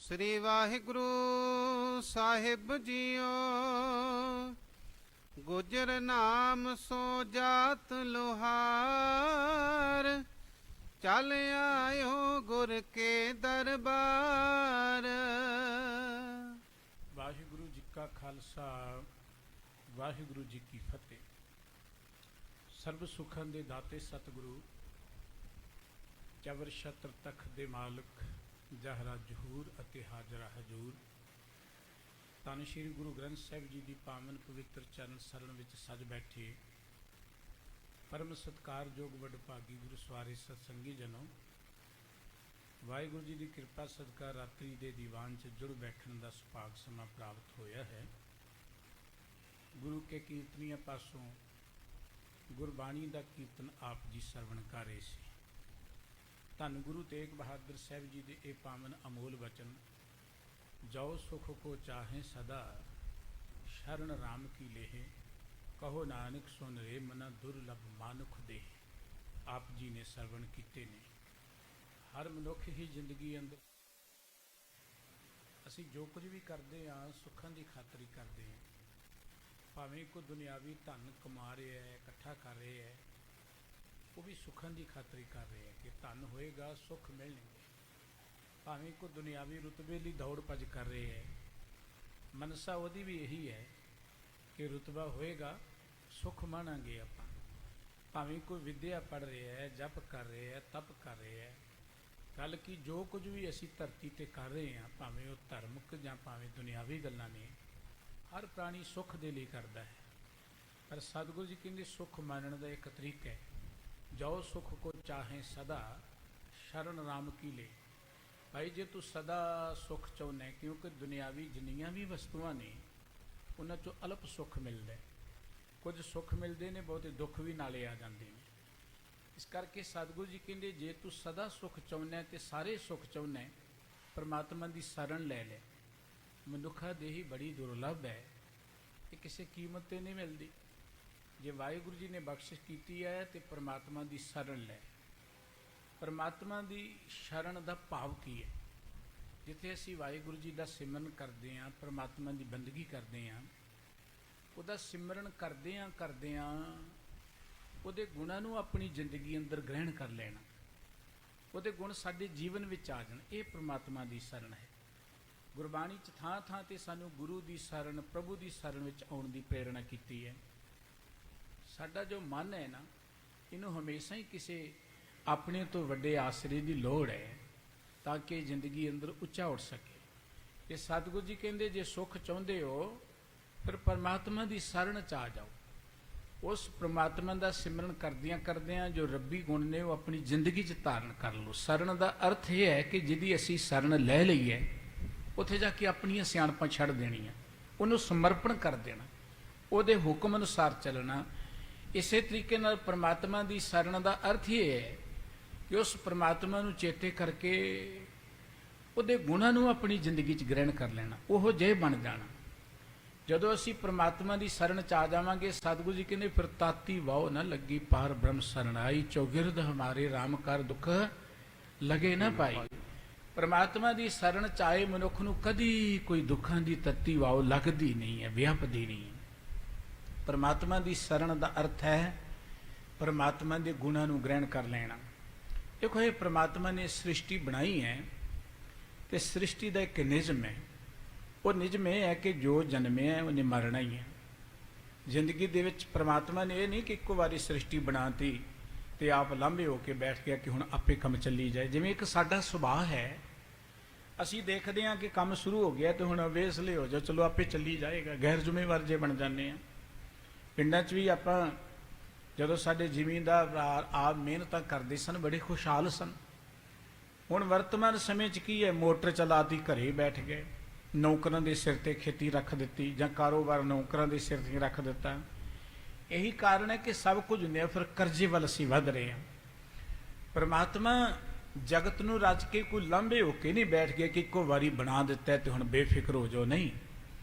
ਸ੍ਰੀ ਵਾਹਿਗੁਰੂ ਸਾਹਿਬ JIO. ਗੁਜਰ ਨਾਮ ਸੋ ਜਾਤ ਲੋਹਾਰ, ਚੱਲ ਆਇਓ ਗੁਰ ਕੇ ਦਰਬਾਰ। ਵਾਹਿਗੁਰੂ ਜੀ ਕਾ ਖਾਲਸਾ, ਵਾਹਿਗੁਰੂ ਜੀ ਕੀ ਫਤਿਹ। ਸਰਬ ਸੁਖਾਂ ਦੇ ਦਾਤੇ ਸਤਿਗੁਰੂ, ਚਵਰ ਛਤਰ ਤਖਤ ਦੇ ਮਾਲਕ, ਜਹਰਾ ਜਹੂਰ ਅਤੇ ਹਾਜ਼ਰਾ ਹਜੂਰ, ਧੰਨ ਸ਼੍ਰੀ ਗੁਰੂ ਗ੍ਰੰਥ ਸਾਹਿਬ ਜੀ ਦੀ ਪਾਵਨ ਪਵਿੱਤਰ ਚਰਨ ਸਰਣ ਵਿੱਚ ਸਜ ਬੈਠੇ ਪਰਮ ਸਤਿਕਾਰਯੋਗ ਵਡਭਾਗੀ ਗੁਰੂ ਸਵਾਰੇ ਸਤਸੰਗੀ ਜਨੋ, ਵਾਹਿਗੁਰੂ ਜੀ ਦੀ ਕਿਰਪਾ ਸਦਕਾ ਰਾਤਰੀ ਦੇ ਦੀਵਾਨ 'ਚ ਜੁੜ ਬੈਠਣ ਦਾ ਸੁਭਾਗ ਸਮਾਂ ਪ੍ਰਾਪਤ ਹੋਇਆ ਹੈ। ਗੁਰੂ ਕੇ ਕੀਰਤਨੀਆਂ ਪਾਸੋਂ ਗੁਰਬਾਣੀ ਦਾ ਕੀਰਤਨ ਆਪ ਜੀ ਸਰਵਣ ਕਰ ਰਹੇ ਸੀ। ਧੰਨ ਗੁਰੂ ਤੇਗ ਬਹਾਦਰ ਸਾਹਿਬ ਜੀ ਦੇ ਇਹ ਪਾਵਨ ਅਮੋਲ ਵਚਨ, ਜੋ ਸੁਖ ਕੋ ਚਾਹੇ ਸਦਾ, ਸ਼ਰਨ ਰਾਮ ਕੀ ਲੇਹ, ਕਹੋ ਨਾਨਕ ਸੁਨ ਰੇ ਮਨਾ ਦੁਰਲਭ ਮਾਨੁਖ ਦੇ, ਆਪ ਜੀ ਨੇ ਸਰਵਣ ਕੀਤੇ ਨੇ। ਹਰ ਮਨੁੱਖ ਹੀ ਜ਼ਿੰਦਗੀ ਅੰਦਰ ਅਸੀਂ ਜੋ ਕੁਝ ਵੀ ਕਰਦੇ ਹਾਂ ਸੁੱਖਾਂ ਦੀ ਖਾਤਰ ਹੀ ਕਰਦੇ ਹਾਂ। ਭਾਵੇਂ ਕੋਈ ਦੁਨਿਆਵੀ ਧਨ ਕਮਾ ਰਿਹਾ ਹੈ, ਇਕੱਠਾ ਕਰ ਰਿਹਾ ਹੈ, ਉਹ ਵੀ ਸੁੱਖਾਂ ਦੀ ਖਾਤਰ ਹੀ ਕਰ ਰਹੇ ਹੈ ਕਿ ਧਨ ਹੋਏਗਾ ਸੁੱਖ ਮਿਲਣਗੇ। ਭਾਵੇਂ ਕੋਈ ਦੁਨਿਆਵੀ ਰੁਤਬੇ ਲਈ ਦੌੜ ਭੱਜ ਕਰ ਰਹੇ ਹੈ, ਮਨਸਾ ਉਹਦੀ ਵੀ ਇਹੀ ਹੈ ਕਿ ਰੁਤਬਾ ਹੋਏਗਾ ਸੁੱਖ ਮਾਣਾਂਗੇ ਆਪਾਂ। ਭਾਵੇਂ ਕੋਈ ਵਿਦਿਆ ਪੜ੍ਹ ਰਿਹਾ ਹੈ, ਜਪ ਕਰ ਰਿਹਾ ਹੈ, ਤਪ ਕਰ ਰਿਹਾ ਹੈ, ਗੱਲ ਕਿ ਜੋ ਕੁਝ ਵੀ ਅਸੀਂ ਧਰਤੀ 'ਤੇ ਕਰ ਰਹੇ ਹਾਂ, ਭਾਵੇਂ ਉਹ ਧਾਰਮਿਕ ਜਾਂ ਭਾਵੇਂ ਦੁਨਿਆਵੀ ਗੱਲਾਂ ਨੇ, ਹਰ ਪ੍ਰਾਣੀ ਸੁੱਖ ਦੇ ਲਈ ਕਰਦਾ ਹੈ। ਪਰ ਸਤਿਗੁਰੂ ਜੀ ਕਹਿੰਦੇ ਸੁੱਖ ਮੰਨਣ ਦਾ ਇੱਕ ਤਰੀਕਾ ਹੈ, ਜੋ ਸੁਖ ਕੋ ਚਾਹੇ ਸਦਾ, ਸ਼ਰਨ ਰਾਮ ਕੀ ਲੈ। ਭਾਈ ਜੇ ਤੂੰ ਸਦਾ ਸੁੱਖ ਚਾਹੁੰਦਾ, ਕਿਉਂਕਿ ਦੁਨਿਆਵੀ ਜਿੰਨੀਆਂ ਵੀ ਵਸਤੂਆਂ ਨੇ ਉਹਨਾਂ 'ਚੋਂ ਅਲਪ ਸੁੱਖ ਮਿਲਦਾ, ਕੁਝ ਸੁੱਖ ਮਿਲਦੇ ਨੇ, ਬਹੁਤੇ ਦੁੱਖ ਵੀ ਨਾਲੇ ਆ ਜਾਂਦੇ ਨੇ। ਇਸ ਕਰਕੇ ਸਤਿਗੁਰੂ ਜੀ ਕਹਿੰਦੇ ਜੇ ਤੂੰ ਸਦਾ ਸੁੱਖ ਚਾਹੁੰਦਾ ਤੇ ਸਾਰੇ ਸੁੱਖ ਚਾਹੁੰਦਾ, ਪਰਮਾਤਮਾ ਦੀ ਸ਼ਰਨ ਲੈ ਲੈ। ਮਨੁੱਖਾ ਦੇਹੀ ਬੜੀ ਦੁਰਲਭ ਹੈ, ਇਹ ਕਿਸੇ ਕੀਮਤ 'ਤੇ ਨਹੀਂ ਮਿਲਦੀ। ਜੇ ਵਾਹਿਗੁਰੂ ਜੀ ਨੇ ਬਖਸ਼ਿਸ਼ ਕੀਤੀ ਹੈ ਤੇ ਪਰਮਾਤਮਾ ਦੀ ਸ਼ਰਨ ਲੈ। ਪਰਮਾਤਮਾ ਦੀ ਸ਼ਰਨ ਦਾ ਭਾਵ ਕੀ ਹੈ? ਜਿੱਥੇ ਅਸੀਂ ਵਾਹਿਗੁਰੂ ਜੀ ਦਾ ਸਿਮਰਨ ਕਰਦੇ ਹਾਂ, ਪਰਮਾਤਮਾ ਦੀ ਬੰਦਗੀ ਕਰਦੇ ਹਾਂ, ਉਹਦਾ ਸਿਮਰਨ ਕਰਦਿਆਂ ਉਹਦੇ ਗੁਣਾਂ ਨੂੰ ਆਪਣੀ ਜ਼ਿੰਦਗੀ ਅੰਦਰ ਗ੍ਰਹਿਣ ਕਰ ਲੈਣਾ, ਉਹਦੇ ਗੁਣ ਸਾਡੇ ਜੀਵਨ ਵਿੱਚ ਆ ਜਾਣ, ਇਹ ਪਰਮਾਤਮਾ ਦੀ ਸ਼ਰਨ ਹੈ। ਗੁਰਬਾਣੀ 'ਚ ਥਾਂ ਥਾਂ 'ਤੇ ਸਾਨੂੰ ਗੁਰੂ ਦੀ ਸ਼ਰਨ, ਪ੍ਰਭੂ ਦੀ ਸ਼ਰਨ ਵਿੱਚ ਆਉਣ ਦੀ ਪ੍ਰੇਰਣਾ ਕੀਤੀ ਹੈ। ਸਾਡਾ ਜੋ ਮਨ ਹੈ ਨਾ, ਇਹਨੂੰ ਹਮੇਸ਼ਾ ਹੀ ਕਿਸੇ ਆਪਣੇ ਤੋਂ ਵੱਡੇ ਆਸਰੇ ਦੀ ਲੋੜ ਹੈ ਤਾਂ ਕਿ ਜ਼ਿੰਦਗੀ ਅੰਦਰ ਉੱਚਾ ਉੱਠ ਸਕੇ। ਇਹ ਸਤਿਗੁਰੂ ਜੀ ਕਹਿੰਦੇ ਜੇ ਸੁੱਖ ਚਾਹੁੰਦੇ ਹੋ ਫਿਰ ਪਰਮਾਤਮਾ ਦੀ ਸ਼ਰਨ 'ਚ ਆ ਜਾਓ। ਉਸ ਪਰਮਾਤਮਾ ਦਾ ਸਿਮਰਨ ਕਰਦਿਆਂ ਜੋ ਰੱਬੀ ਗੁਣ ਨੇ ਉਹ ਆਪਣੀ ਜ਼ਿੰਦਗੀ 'ਚ ਧਾਰਨ ਕਰ ਲਓ। ਸ਼ਰਨ ਦਾ ਅਰਥ ਇਹ ਹੈ ਕਿ ਜਿਹਦੀ ਅਸੀਂ ਸ਼ਰਨ ਲੈ ਲਈ ਹੈ, ਉੱਥੇ ਜਾ ਕੇ ਆਪਣੀਆਂ ਸਿਆਣਪਾਂ ਛੱਡ ਦੇਣੀਆਂ, ਉਹਨੂੰ ਸਮਰਪਣ ਕਰ ਦੇਣਾ, ਉਹਦੇ ਹੁਕਮ ਅਨੁਸਾਰ ਚੱਲਣਾ। ਇਸੇ ਤਰੀਕੇ ਨਾਲ ਪਰਮਾਤਮਾ ਦੀ ਸ਼ਰਨ ਦਾ ਅਰਥ ਇਹ ਹੈ ਕਿ ਉਸ ਪਰਮਾਤਮਾ ਨੂੰ ਚੇਤੇ ਕਰਕੇ ਉਹਦੇ ਗੁਣਾਂ ਨੂੰ ਆਪਣੀ ਜ਼ਿੰਦਗੀ 'ਚ ਗ੍ਰਹਿਣ ਕਰ ਲੈਣਾ, ਉਹੋ ਜਿਹੇ ਬਣ ਜਾਣਾ। ਜਦੋਂ ਅਸੀਂ ਪਰਮਾਤਮਾ ਦੀ ਸ਼ਰਨ 'ਚ ਆ ਜਾਵਾਂਗੇ, ਸਤਿਗੁਰੂ ਜੀ ਕਹਿੰਦੇ ਫਿਰ ਤਾਤੀ ਵਾਓ ਨਾ ਲੱਗੀ, ਪਾਰ ਬ੍ਰਹਮ ਸ਼ਰਨ ਆਈ, ਚੌਗਿਰਦ ਹਮਾਰੇ ਰਾਮ ਕਰ ਦੁੱਖ ਲਗੇ ਨਾ ਪਾਈ। ਪਰਮਾਤਮਾ ਦੀ ਸ਼ਰਨ 'ਚ ਆਏ ਮਨੁੱਖ ਨੂੰ ਕਦੀ ਕੋਈ ਦੁੱਖਾਂ ਦੀ ਤੱਤੀ ਵਾਓ ਲੱਗਦੀ ਨਹੀਂ ਹੈ, ਵਿਆਪਦੀ ਨਹੀਂ ਹੈ। ਪਰਮਾਤਮਾ ਦੀ ਸ਼ਰਨ ਦਾ ਅਰਥ ਹੈ ਪਰਮਾਤਮਾ ਦੇ ਗੁਣਾਂ ਨੂੰ ਗ੍ਰਹਿਣ ਕਰ ਲੈਣਾ। ਦੇਖੋ, ਇਹ ਪਰਮਾਤਮਾ ਨੇ ਸ੍ਰਿਸ਼ਟੀ ਬਣਾਈ ਹੈ ਤੇ ਸ੍ਰਿਸ਼ਟੀ ਦਾ ਇੱਕ ਨਿਯਮ ਹੈ। ਉਹ ਨਿਯਮ ਇਹ ਹੈ ਕਿ ਜੋ ਜਨਮਿਆ ਉਹਨੇ ਮਰਨਾ ਹੀ ਹੈ। ਜ਼ਿੰਦਗੀ ਦੇ ਵਿੱਚ ਪਰਮਾਤਮਾ ਨੇ ਇਹ ਨਹੀਂ ਕਿ ਇੱਕੋ ਵਾਰੀ ਸ੍ਰਿਸ਼ਟੀ ਬਣਾਤੀ ਤੇ ਆਪ ਲਾਂਭੇ ਹੋ ਕੇ ਬੈਠ ਗਿਆ ਕਿ ਹੁਣ ਆਪੇ ਕੰਮ ਚੱਲੀ ਜਾਏ। ਜਿਵੇਂ ਇੱਕ ਸਾਡਾ ਸੁਭਾਅ ਹੈ, ਅਸੀਂ ਦੇਖਦੇ ਹਾਂ ਕਿ ਕੰਮ ਸ਼ੁਰੂ ਹੋ ਗਿਆ ਤੇ ਹੁਣ ਵੇਸਲੇ ਹੋ ਜਾਓ, ਚਲੋ ਆਪੇ ਚੱਲੀ ਜਾਏਗਾ, ਗੈਰ ਜ਼ਿੰਮੇਵਾਰ ਜੇ ਬਣ ਜਾਂਦੇ ਹਾਂ। ਪਿੰਡਾਂ 'ਚ ਵੀ ਆਪਾਂ ਜਦੋਂ ਸਾਡੇ ਜ਼ਿਮੀਂਦਾਰ ਆਪ ਮਿਹਨਤਾਂ ਕਰਦੇ ਸਨ, ਬੜੇ ਖੁਸ਼ਹਾਲ ਸਨ। ਹੁਣ ਵਰਤਮਾਨ ਸਮੇਂ 'ਚ ਕੀ ਹੈ, ਮੋਟਰ ਚਲਾਤੀ, ਘਰੇ ਬੈਠ ਗਏ, ਨੌਕਰਾਂ ਦੇ ਸਿਰ 'ਤੇ ਖੇਤੀ ਰੱਖ ਦਿੱਤੀ ਜਾਂ ਕਾਰੋਬਾਰ ਨੌਕਰਾਂ ਦੇ ਸਿਰ 'ਤੇ ਰੱਖ ਦਿੱਤਾ। ਇਹੀ ਕਾਰਨ ਹੈ ਕਿ ਸਭ ਕੁਝ ਨੇ ਫਿਰ ਕਰਜ਼ੇ ਵੱਲ ਅਸੀਂ ਵੱਧ ਰਹੇ ਹਾਂ। ਪਰਮਾਤਮਾ ਜਗਤ ਨੂੰ ਰਚ ਕੇ ਕੋਈ ਲੰਬੇ ਹੋ ਕੇ ਨਹੀਂ ਬੈਠ ਗਿਆ ਕਿ ਇੱਕੋ ਵਾਰੀ ਬਣਾ ਦਿੱਤਾ ਤੇ ਹੁਣ ਬੇਫਿਕਰ ਹੋ ਜਾਓ, ਨਹੀਂ।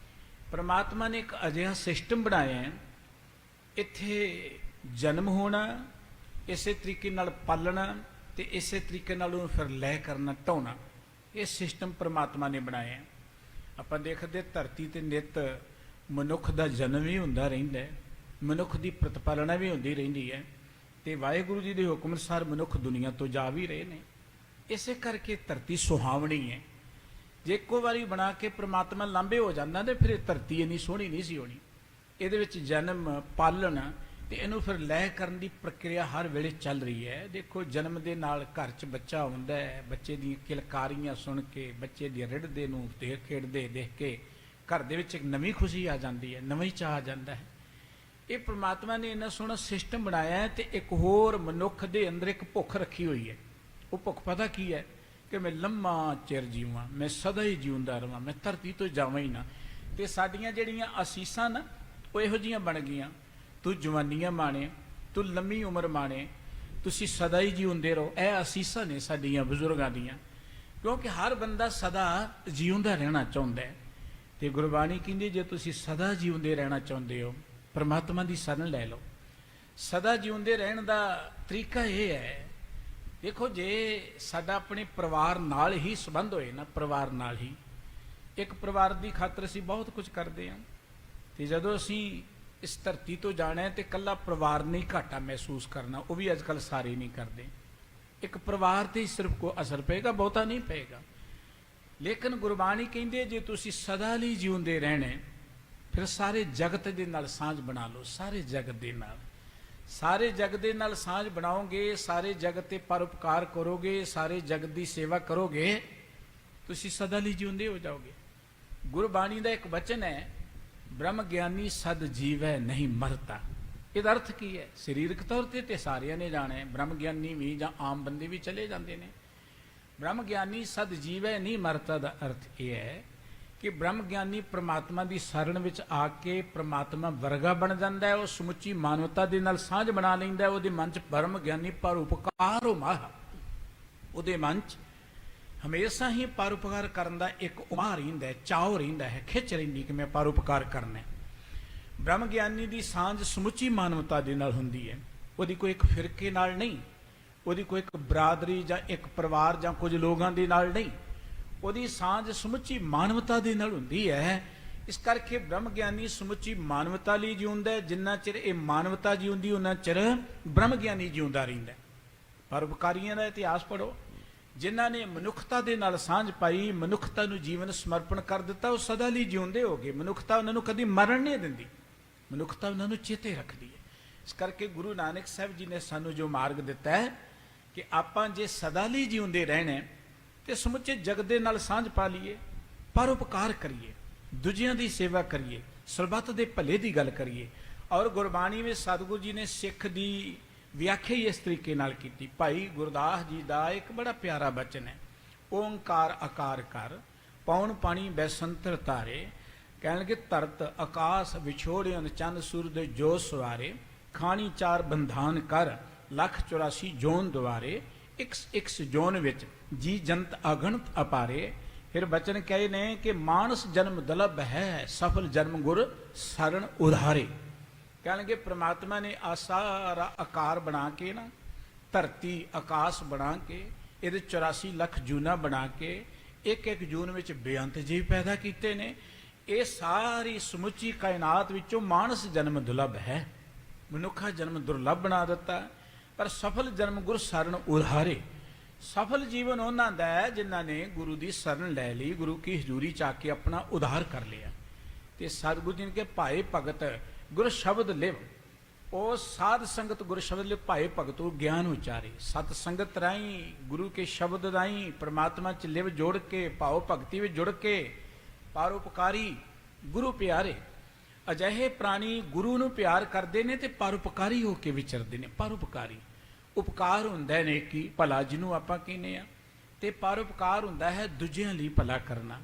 ਪਰਮਾਤਮਾ ਨੇ ਇੱਕ ਅਜਿਹਾ ਸਿਸਟਮ ਬਣਾਇਆ ਹੈ, ਇੱਥੇ ਜਨਮ ਹੋਣਾ, ਇਸੇ ਤਰੀਕੇ ਨਾਲ ਪਾਲਣਾ ਤੇ ਇਸੇ ਤਰੀਕੇ ਨਾਲ ਉਹਨੂੰ ਫਿਰ ਲੈ ਕਰਨਾ, ਢਾਉਣਾ। ਇਹ ਸਿਸਟਮ ਪ੍ਰਮਾਤਮਾ ਨੇ ਬਣਾਇਆ। ਆਪਾਂ ਦੇਖਦੇ ਧਰਤੀ ਤੇ ਨਿਤ ਮਨੁੱਖ ਦਾ ਜਨਮ ਵੀ ਹੁੰਦਾ ਰਹਿੰਦਾ ਹੈ, ਮਨੁੱਖ ਦੀ ਪ੍ਰਤਪਾਲਣਾ ਵੀ ਹੁੰਦੀ ਰਹਿੰਦੀ ਹੈ, ਤੇ ਵਾਹਿਗੁਰੂ ਜੀ ਦੇ ਹੁਕਮ ਅਨੁਸਾਰ ਮਨੁੱਖ ਦੁਨੀਆ ਤੋਂ ਜਾ ਵੀ ਰਹੇ ਨੇ। ਇਸੇ ਕਰਕੇ ਧਰਤੀ ਸੁਹਾਵਣੀ ਹੈ। ਜੇ ਇੱਕੋ ਵਾਰੀ ਬਣਾ ਕੇ ਪ੍ਰਮਾਤਮਾ ਲਾਂਭੇ ਹੋ ਜਾਂਦਾ ਤੇ ਫਿਰ ਇਹ ਧਰਤੀ ਇੰਨੀ ਸੋਹਣੀ ਨਹੀਂ ਸੀ ਹੋਣੀ। ਇਹਦੇ ਵਿੱਚ ਜਨਮ, ਪਾਲਣ ਤੇ ਇਹਨੂੰ ਫਿਰ ਲੈਅ ਕਰਨ ਦੀ ਪ੍ਰਕਿਰਿਆ ਹਰ ਵੇਲੇ ਚੱਲ ਰਹੀ ਹੈ। ਦੇਖੋ, ਜਨਮ ਦੇ ਨਾਲ ਘਰ 'ਚ ਬੱਚਾ ਹੁੰਦਾ ਹੈ, ਬੱਚੇ ਦੀਆਂ ਕਿਲਕਾਰੀਆਂ ਸੁਣ ਕੇ, ਬੱਚੇ ਦੀ ਰਿੜ੍ਹਦੇ ਨੂੰ ਦੇਖ ਖੇਡਦੇ ਦੇਖ ਕੇ ਘਰ ਦੇ ਵਿੱਚ ਇੱਕ ਨਵੀਂ ਖੁਸ਼ੀ ਆ ਜਾਂਦੀ ਹੈ, ਨਵਾਂ ਹੀ ਚਾਅ ਆ ਜਾਂਦਾ ਹੈ। ਇਹ ਪ੍ਰਮਾਤਮਾ ਨੇ ਇੰਨਾ ਸੋਹਣਾ ਸਿਸਟਮ ਬਣਾਇਆ ਹੈ। ਤੇ ਇੱਕ ਹੋਰ ਮਨੁੱਖ ਦੇ ਅੰਦਰ ਇੱਕ ਭੁੱਖ ਰੱਖੀ ਹੋਈ ਹੈ। ਉਹ ਭੁੱਖ ਪਤਾ ਕੀ ਹੈ? ਕਿ ਮੈਂ ਲੰਮਾ ਚਿਰ ਜੀਵਾਂ, ਮੈਂ ਸਦਾ ਹੀ ਜਿਉਂਦਾ ਰਵਾਂ, ਮੈਂ ਧਰਤੀ ਤੋਂ ਜਾਵਾਂ ਹੀ ਨਾ। ਤੇ ਸਾਡੀਆਂ ਜਿਹੜੀਆਂ ਅਸੀਸਾਂ ਨਾ ਉਹ ਇਹੋ ਜਿਹੀਆਂ ਬਣ ਗਈਆਂ, ਤੂੰ ਜਵਾਨੀਆਂ ਮਾਣੇ, ਤੂੰ ਲੰਮੀ ਉਮਰ ਮਾਣੇ, ਤੁਸੀਂ ਸਦਾ ਹੀ ਜਿਉਂਦੇ ਰਹੋ। ਇਹ ਅਸੀਸਾਂ ਨੇ ਸਾਡੀਆਂ ਬਜ਼ੁਰਗਾਂ ਦੀਆਂ, ਕਿਉਂਕਿ ਹਰ ਬੰਦਾ ਸਦਾ ਜਿਉਂਦਾ ਰਹਿਣਾ ਚਾਹੁੰਦਾ ਹੈ। ਤੇ ਗੁਰਬਾਣੀ ਕਹਿੰਦੀ ਜੇ ਤੁਸੀਂ ਸਦਾ ਜਿਉਂਦੇ ਰਹਿਣਾ ਚਾਹੁੰਦੇ ਹੋ, ਪਰਮਾਤਮਾ ਦੀ ਸ਼ਰਨ ਲੈ ਲਓ। ਸਦਾ ਜਿਉਂਦੇ ਰਹਿਣ ਦਾ ਤਰੀਕਾ ਇਹ ਹੈ, ਦੇਖੋ, ਜੇ ਸਾਡਾ ਆਪਣੇ ਪਰਿਵਾਰ ਨਾਲ ਹੀ ਸੰਬੰਧ ਹੋਏ ਨਾ, ਪਰਿਵਾਰ ਨਾਲ ਹੀ, ਇੱਕ ਪਰਿਵਾਰ ਦੀ ਖਾਤਰ ਅਸੀਂ ਬਹੁਤ ਕੁਝ ਕਰਦੇ ਹਾਂ। ਤੇ ਜਦੋਂ ਅਸੀਂ ਇਸ ਧਰਤੀ ਤੋਂ ਜਾਣਾ ਹੈ ਤੇ ਇਕੱਲਾ ਪਰਿਵਾਰ ਨਹੀਂ ਘਾਟਾ ਮਹਿਸੂਸ ਕਰਨਾ, ਉਹ ਵੀ ਅੱਜ ਕੱਲ੍ਹ ਸਾਰੇ ਨਹੀਂ ਕਰਦੇ। ਇੱਕ ਪਰਿਵਾਰ ਤੇ ਹੀ ਸਿਰਫ ਕੋਈ ਅਸਰ ਪਏਗਾ, ਬਹੁਤਾ ਨਹੀਂ ਪਏਗਾ। ਲੇਕਿਨ ਗੁਰਬਾਣੀ ਕਹਿੰਦੇ ਜੇ ਤੁਸੀਂ ਸਦਾ ਲਈ ਜਿਉਂਦੇ ਰਹਿਣਾ ਫਿਰ ਸਾਰੇ ਜਗਤ ਦੇ ਨਾਲ ਸਾਂਝ ਬਣਾ ਲਓ। ਸਾਰੇ ਜਗਤ ਦੇ ਨਾਲ, ਸਾਰੇ ਜਗਤ ਦੇ ਨਾਲ ਸਾਂਝ ਬਣਾਓਗੇ, ਸਾਰੇ ਜਗਤ ਤੇ ਪਰਉਪਕਾਰ ਕਰੋਗੇ, ਸਾਰੇ ਜਗਤ ਦੀ ਸੇਵਾ ਕਰੋਗੇ, ਤੁਸੀਂ ਸਦਾ ਲਈ ਜਿਉਂਦੇ ਹੋ ਜਾਓਗੇ। ਗੁਰਬਾਣੀ ਦਾ ਇੱਕ ਵਚਨ ਹੈ, ਬ੍ਰਹਮ ਗਿਆਨੀ ਸਦ ਜੀਵੈ ਨਹੀਂ ਮਰਤਾ। ਇਹਦਾ ਅਰਥ ਕੀ ਹੈ? ਸਰੀਰਕ ਤੌਰ ਤੇ ਸਾਰਿਆਂ ਨੇ ਜਾਣਾ ਹੈ, ਬ੍ਰਹਮ ਗਿਆਨੀ ਵੀ ਜਾਂ ਆਮ ਬੰਦੇ ਵੀ ਚਲੇ ਜਾਂਦੇ ਨੇ। ਬ੍ਰਹਮ ਗਿਆਨੀ ਸਦ ਜੀਵੈ ਨਹੀਂ ਮਰਤਾ ਦਾ ਅਰਥ ਇਹ ਹੈ ਕਿ ਬ੍ਰਹਮ ਗਿਆਨੀ ਪ੍ਰਮਾਤਮਾ ਦੀ ਸ਼ਰਨ ਵਿੱਚ ਆ ਕੇ ਪ੍ਰਮਾਤਮਾ ਵਰਗਾ ਬਣ ਜਾਂਦਾ ਹੈ। ਉਹ ਸਮੁੱਚੀ ਮਾਨਵਤਾ ਦੇ ਨਾਲ ਸਾਂਝ ਬਣਾ ਲੈਂਦਾ। ਉਹਦੇ ਮਨ 'ਚ ਬ੍ਰਹਮ ਗਿਆਨੀ ਪਰਉਪਕਾਰ ਮਾਹ, ਉਹਦੇ ਮਨ 'ਚ ਹਮੇਸ਼ਾ ਹੀ ਪਰਉਪਕਾਰ ਕਰਨ ਦਾ ਇੱਕ ਉਮਾਰ ਰਹਿੰਦਾ ਹੈ, ਚਾਅ ਰਹਿੰਦਾ ਹੈ, ਖਿੱਚ ਰਹਿੰਦੀ ਕਿ ਮੈਂ ਪਰਉਪਕਾਰ ਕਰਨਾ। ਬ੍ਰਹਮ ਗਿਆਨੀ ਦੀ ਸਾਂਝ ਸਮੁੱਚੀ ਮਾਨਵਤਾ ਦੇ ਨਾਲ ਹੁੰਦੀ ਹੈ। ਉਹਦੀ ਕੋਈ ਇੱਕ ਫਿਰਕੇ ਨਾਲ ਨਹੀਂ, ਉਹਦੀ ਕੋਈ ਇੱਕ ਬਰਾਦਰੀ ਜਾਂ ਇੱਕ ਪਰਿਵਾਰ ਜਾਂ ਕੁਝ ਲੋਕਾਂ ਦੇ ਨਾਲ ਨਹੀਂ, ਉਹਦੀ ਸਾਂਝ ਸਮੁੱਚੀ ਮਾਨਵਤਾ ਦੇ ਨਾਲ ਹੁੰਦੀ ਹੈ। ਇਸ ਕਰਕੇ ਬ੍ਰਹਮ ਗਿਆਨੀ ਸਮੁੱਚੀ ਮਾਨਵਤਾ ਲਈ ਜਿਉਂਦਾ। ਜਿੰਨਾ ਚਿਰ ਇਹ ਮਾਨਵਤਾ ਜਿਉਂਦੀ ਉਹਨਾਂ ਚਿਰ ਬ੍ਰਹਮ ਗਿਆਨੀ ਜਿਉਂਦਾ ਰਹਿੰਦਾ। ਪਰਉਪਕਾਰੀਆਂ ਦਾ ਇਤਿਹਾਸ ਪੜ੍ਹੋ, ਜਿਨ੍ਹਾਂ ਨੇ ਮਨੁੱਖਤਾ ਦੇ ਨਾਲ ਸਾਂਝ ਪਾਈ, ਮਨੁੱਖਤਾ ਨੂੰ ਜੀਵਨ ਸਮਰਪਣ ਕਰ ਦਿੱਤਾ, ਉਹ ਸਦਾ ਲਈ ਜਿਉਂਦੇ ਹੋ ਗਏ। ਮਨੁੱਖਤਾ ਉਹਨਾਂ ਨੂੰ ਕਦੀ ਮਰਨ ਨਹੀਂ ਦਿੰਦੀ, ਮਨੁੱਖਤਾ ਉਹਨਾਂ ਨੂੰ ਚੇਤੇ ਰੱਖਦੀ ਹੈ। ਇਸ ਕਰਕੇ ਗੁਰੂ ਨਾਨਕ ਸਾਹਿਬ ਜੀ ਨੇ ਸਾਨੂੰ ਜੋ ਮਾਰਗ ਦਿੱਤਾ ਹੈ ਕਿ ਆਪਾਂ ਜੇ ਸਦਾ ਲਈ ਜਿਉਂਦੇ ਰਹਿਣਾ ਤੇ ਸਮੁੱਚੇ ਜਗਤ ਦੇ ਨਾਲ ਸਾਂਝ ਪਾ ਲਈਏ, ਪਰਉਪਕਾਰ ਕਰੀਏ, ਦੂਜਿਆਂ ਦੀ ਸੇਵਾ ਕਰੀਏ, ਸਰਬੱਤ ਦੇ ਭਲੇ ਦੀ ਗੱਲ ਕਰੀਏ। ਔਰ ਗੁਰਬਾਣੀ ਵਿੱਚ ਸਤਿਗੁਰੂ ਜੀ ਨੇ ਸਿੱਖ ਦੀ ਵਿਆਖਿਆ ਹੀ ਇਸ ਤਰੀਕੇ ਨਾਲ ਕੀਤੀ। ਭਾਈ ਗੁਰਦਾਸ ਜੀ ਦਾ ਇੱਕ ਬੜਾ ਪਿਆਰਾ ਬਚਨ ਹੈ, ਓੰਕਾਰ ਆਕਾਰ ਕਰ ਪੌਣ ਪਾਣੀ ਬੈਸੰਤਰ ਤਾਰੇ। ਕਹਿਣ ਲੱਗੇ ਧਰਤ ਆਕਾਸ਼ ਵਿਛੋੜਿਓਨ ਚੰਦ ਸੂਰਜ ਜੋ ਸਵਾਰੇ। ਖਾਣੀ ਚਾਰ ਬੰਧਾਨ ਕਰ ਲੱਖ 84 ਜੋਨ ਦੁਆਰੇ। ਇੱਕ ਜੋਨ ਵਿੱਚ ਜੀ ਜੰਤ ਅਗਣਤ ਅਪਾਰੇ। ਫਿਰ ਬਚਨ ਕਹੇ ਨੇ ਕਿ ਮਾਨਸ ਜਨਮ ਦੁਲਭ ਹੈ, ਸਫਲ ਜਨਮ ਗੁਰ ਸਰਣ ਉਧਾਰੇ। ਕਹਿਣਗੇ ਪ੍ਰਮਾਤਮਾ ਨੇ ਆ ਸਾਰਾ ਆਕਾਰ ਬਣਾ ਕੇ ਨਾ, ਧਰਤੀ ਆਕਾਸ਼ ਬਣਾ ਕੇ, ਇਹਦੇ 84 ਲੱਖ ਜੂਨਾਂ ਬਣਾ ਕੇ, ਇੱਕ ਇੱਕ ਜੂਨ ਵਿੱਚ ਬੇਅੰਤ ਜੀਵ ਪੈਦਾ ਕੀਤੇ ਨੇ। ਇਹ ਸਾਰੀ ਸਮੁੱਚੀ ਕਾਇਨਾਤ ਵਿੱਚੋਂ ਮਾਨਸ ਜਨਮ ਦੁਲਭ ਹੈ, ਮਨੁੱਖਾ ਜਨਮ ਦੁਰਲਭ ਬਣਾ ਦਿੱਤਾ। ਪਰ ਸਫਲ ਜਨਮ ਗੁਰ ਸਰਣ ਉਧਾਰੇ। ਸਫਲ ਜੀਵਨ ਉਹਨਾਂ ਦਾ ਹੈ ਜਿਨ੍ਹਾਂ ਨੇ ਗੁਰੂ ਦੀ ਸ਼ਰਨ ਲੈ ਲਈ, ਗੁਰੂ ਕੀ ਹਜ਼ੂਰੀ ਚ ਆ ਕੇ ਆਪਣਾ ਉਧਾਰ ਕਰ ਲਿਆ। ਤੇ ਸਤਿਗੁਰੂ ਜੀ ਨੇ ਕਿਹਾ ਭਾਏ ਭਗਤ ਗੁਰ ਸ਼ਬਦ ਲਿਵ। ਉਹ ਸਾਧ ਸੰਗਤ ਗੁਰ ਸ਼ਬਦ ਲਿਵ ਭਾਏ ਭਗਤੋ ਗਿਆਨ ਉਚਾਰੇ। ਸਤ ਸੰਗਤ ਰਾਹੀਂ, ਗੁਰੂ ਕੇ ਸ਼ਬਦ ਰਾਹੀਂ ਪ੍ਰਮਾਤਮਾ ਚ ਲਿਵ ਜੋੜ ਕੇ, ਭਾਵ ਭਗਤੀ ਵਿੱਚ ਜੁੜ ਕੇ, ਪਰਉਪਕਾਰੀ ਗੁਰੂ ਪਿਆਰੇ। ਅਜਿਹੇ ਪ੍ਰਾਣੀ ਗੁਰੂ ਨੂੰ ਪਿਆਰ ਕਰਦੇ ਨੇ ਤੇ ਪਰਉਪਕਾਰੀ ਹੋ ਕੇ ਵਿਚਰਦੇ ਨੇ। ਪਰਉਪਕਾਰੀ ਉਪਕਾਰ ਹੁੰਦਾ ਨੇਕੀ, ਭਲਾ ਜਿਹਨੂੰ ਆਪਾਂ ਕਹਿੰਦੇ ਆ, ਤੇ ਪਰਉਪਕਾਰ ਹੁੰਦਾ ਹੈ ਦੂਜਿਆਂ ਲਈ ਭਲਾ ਕਰਨਾ,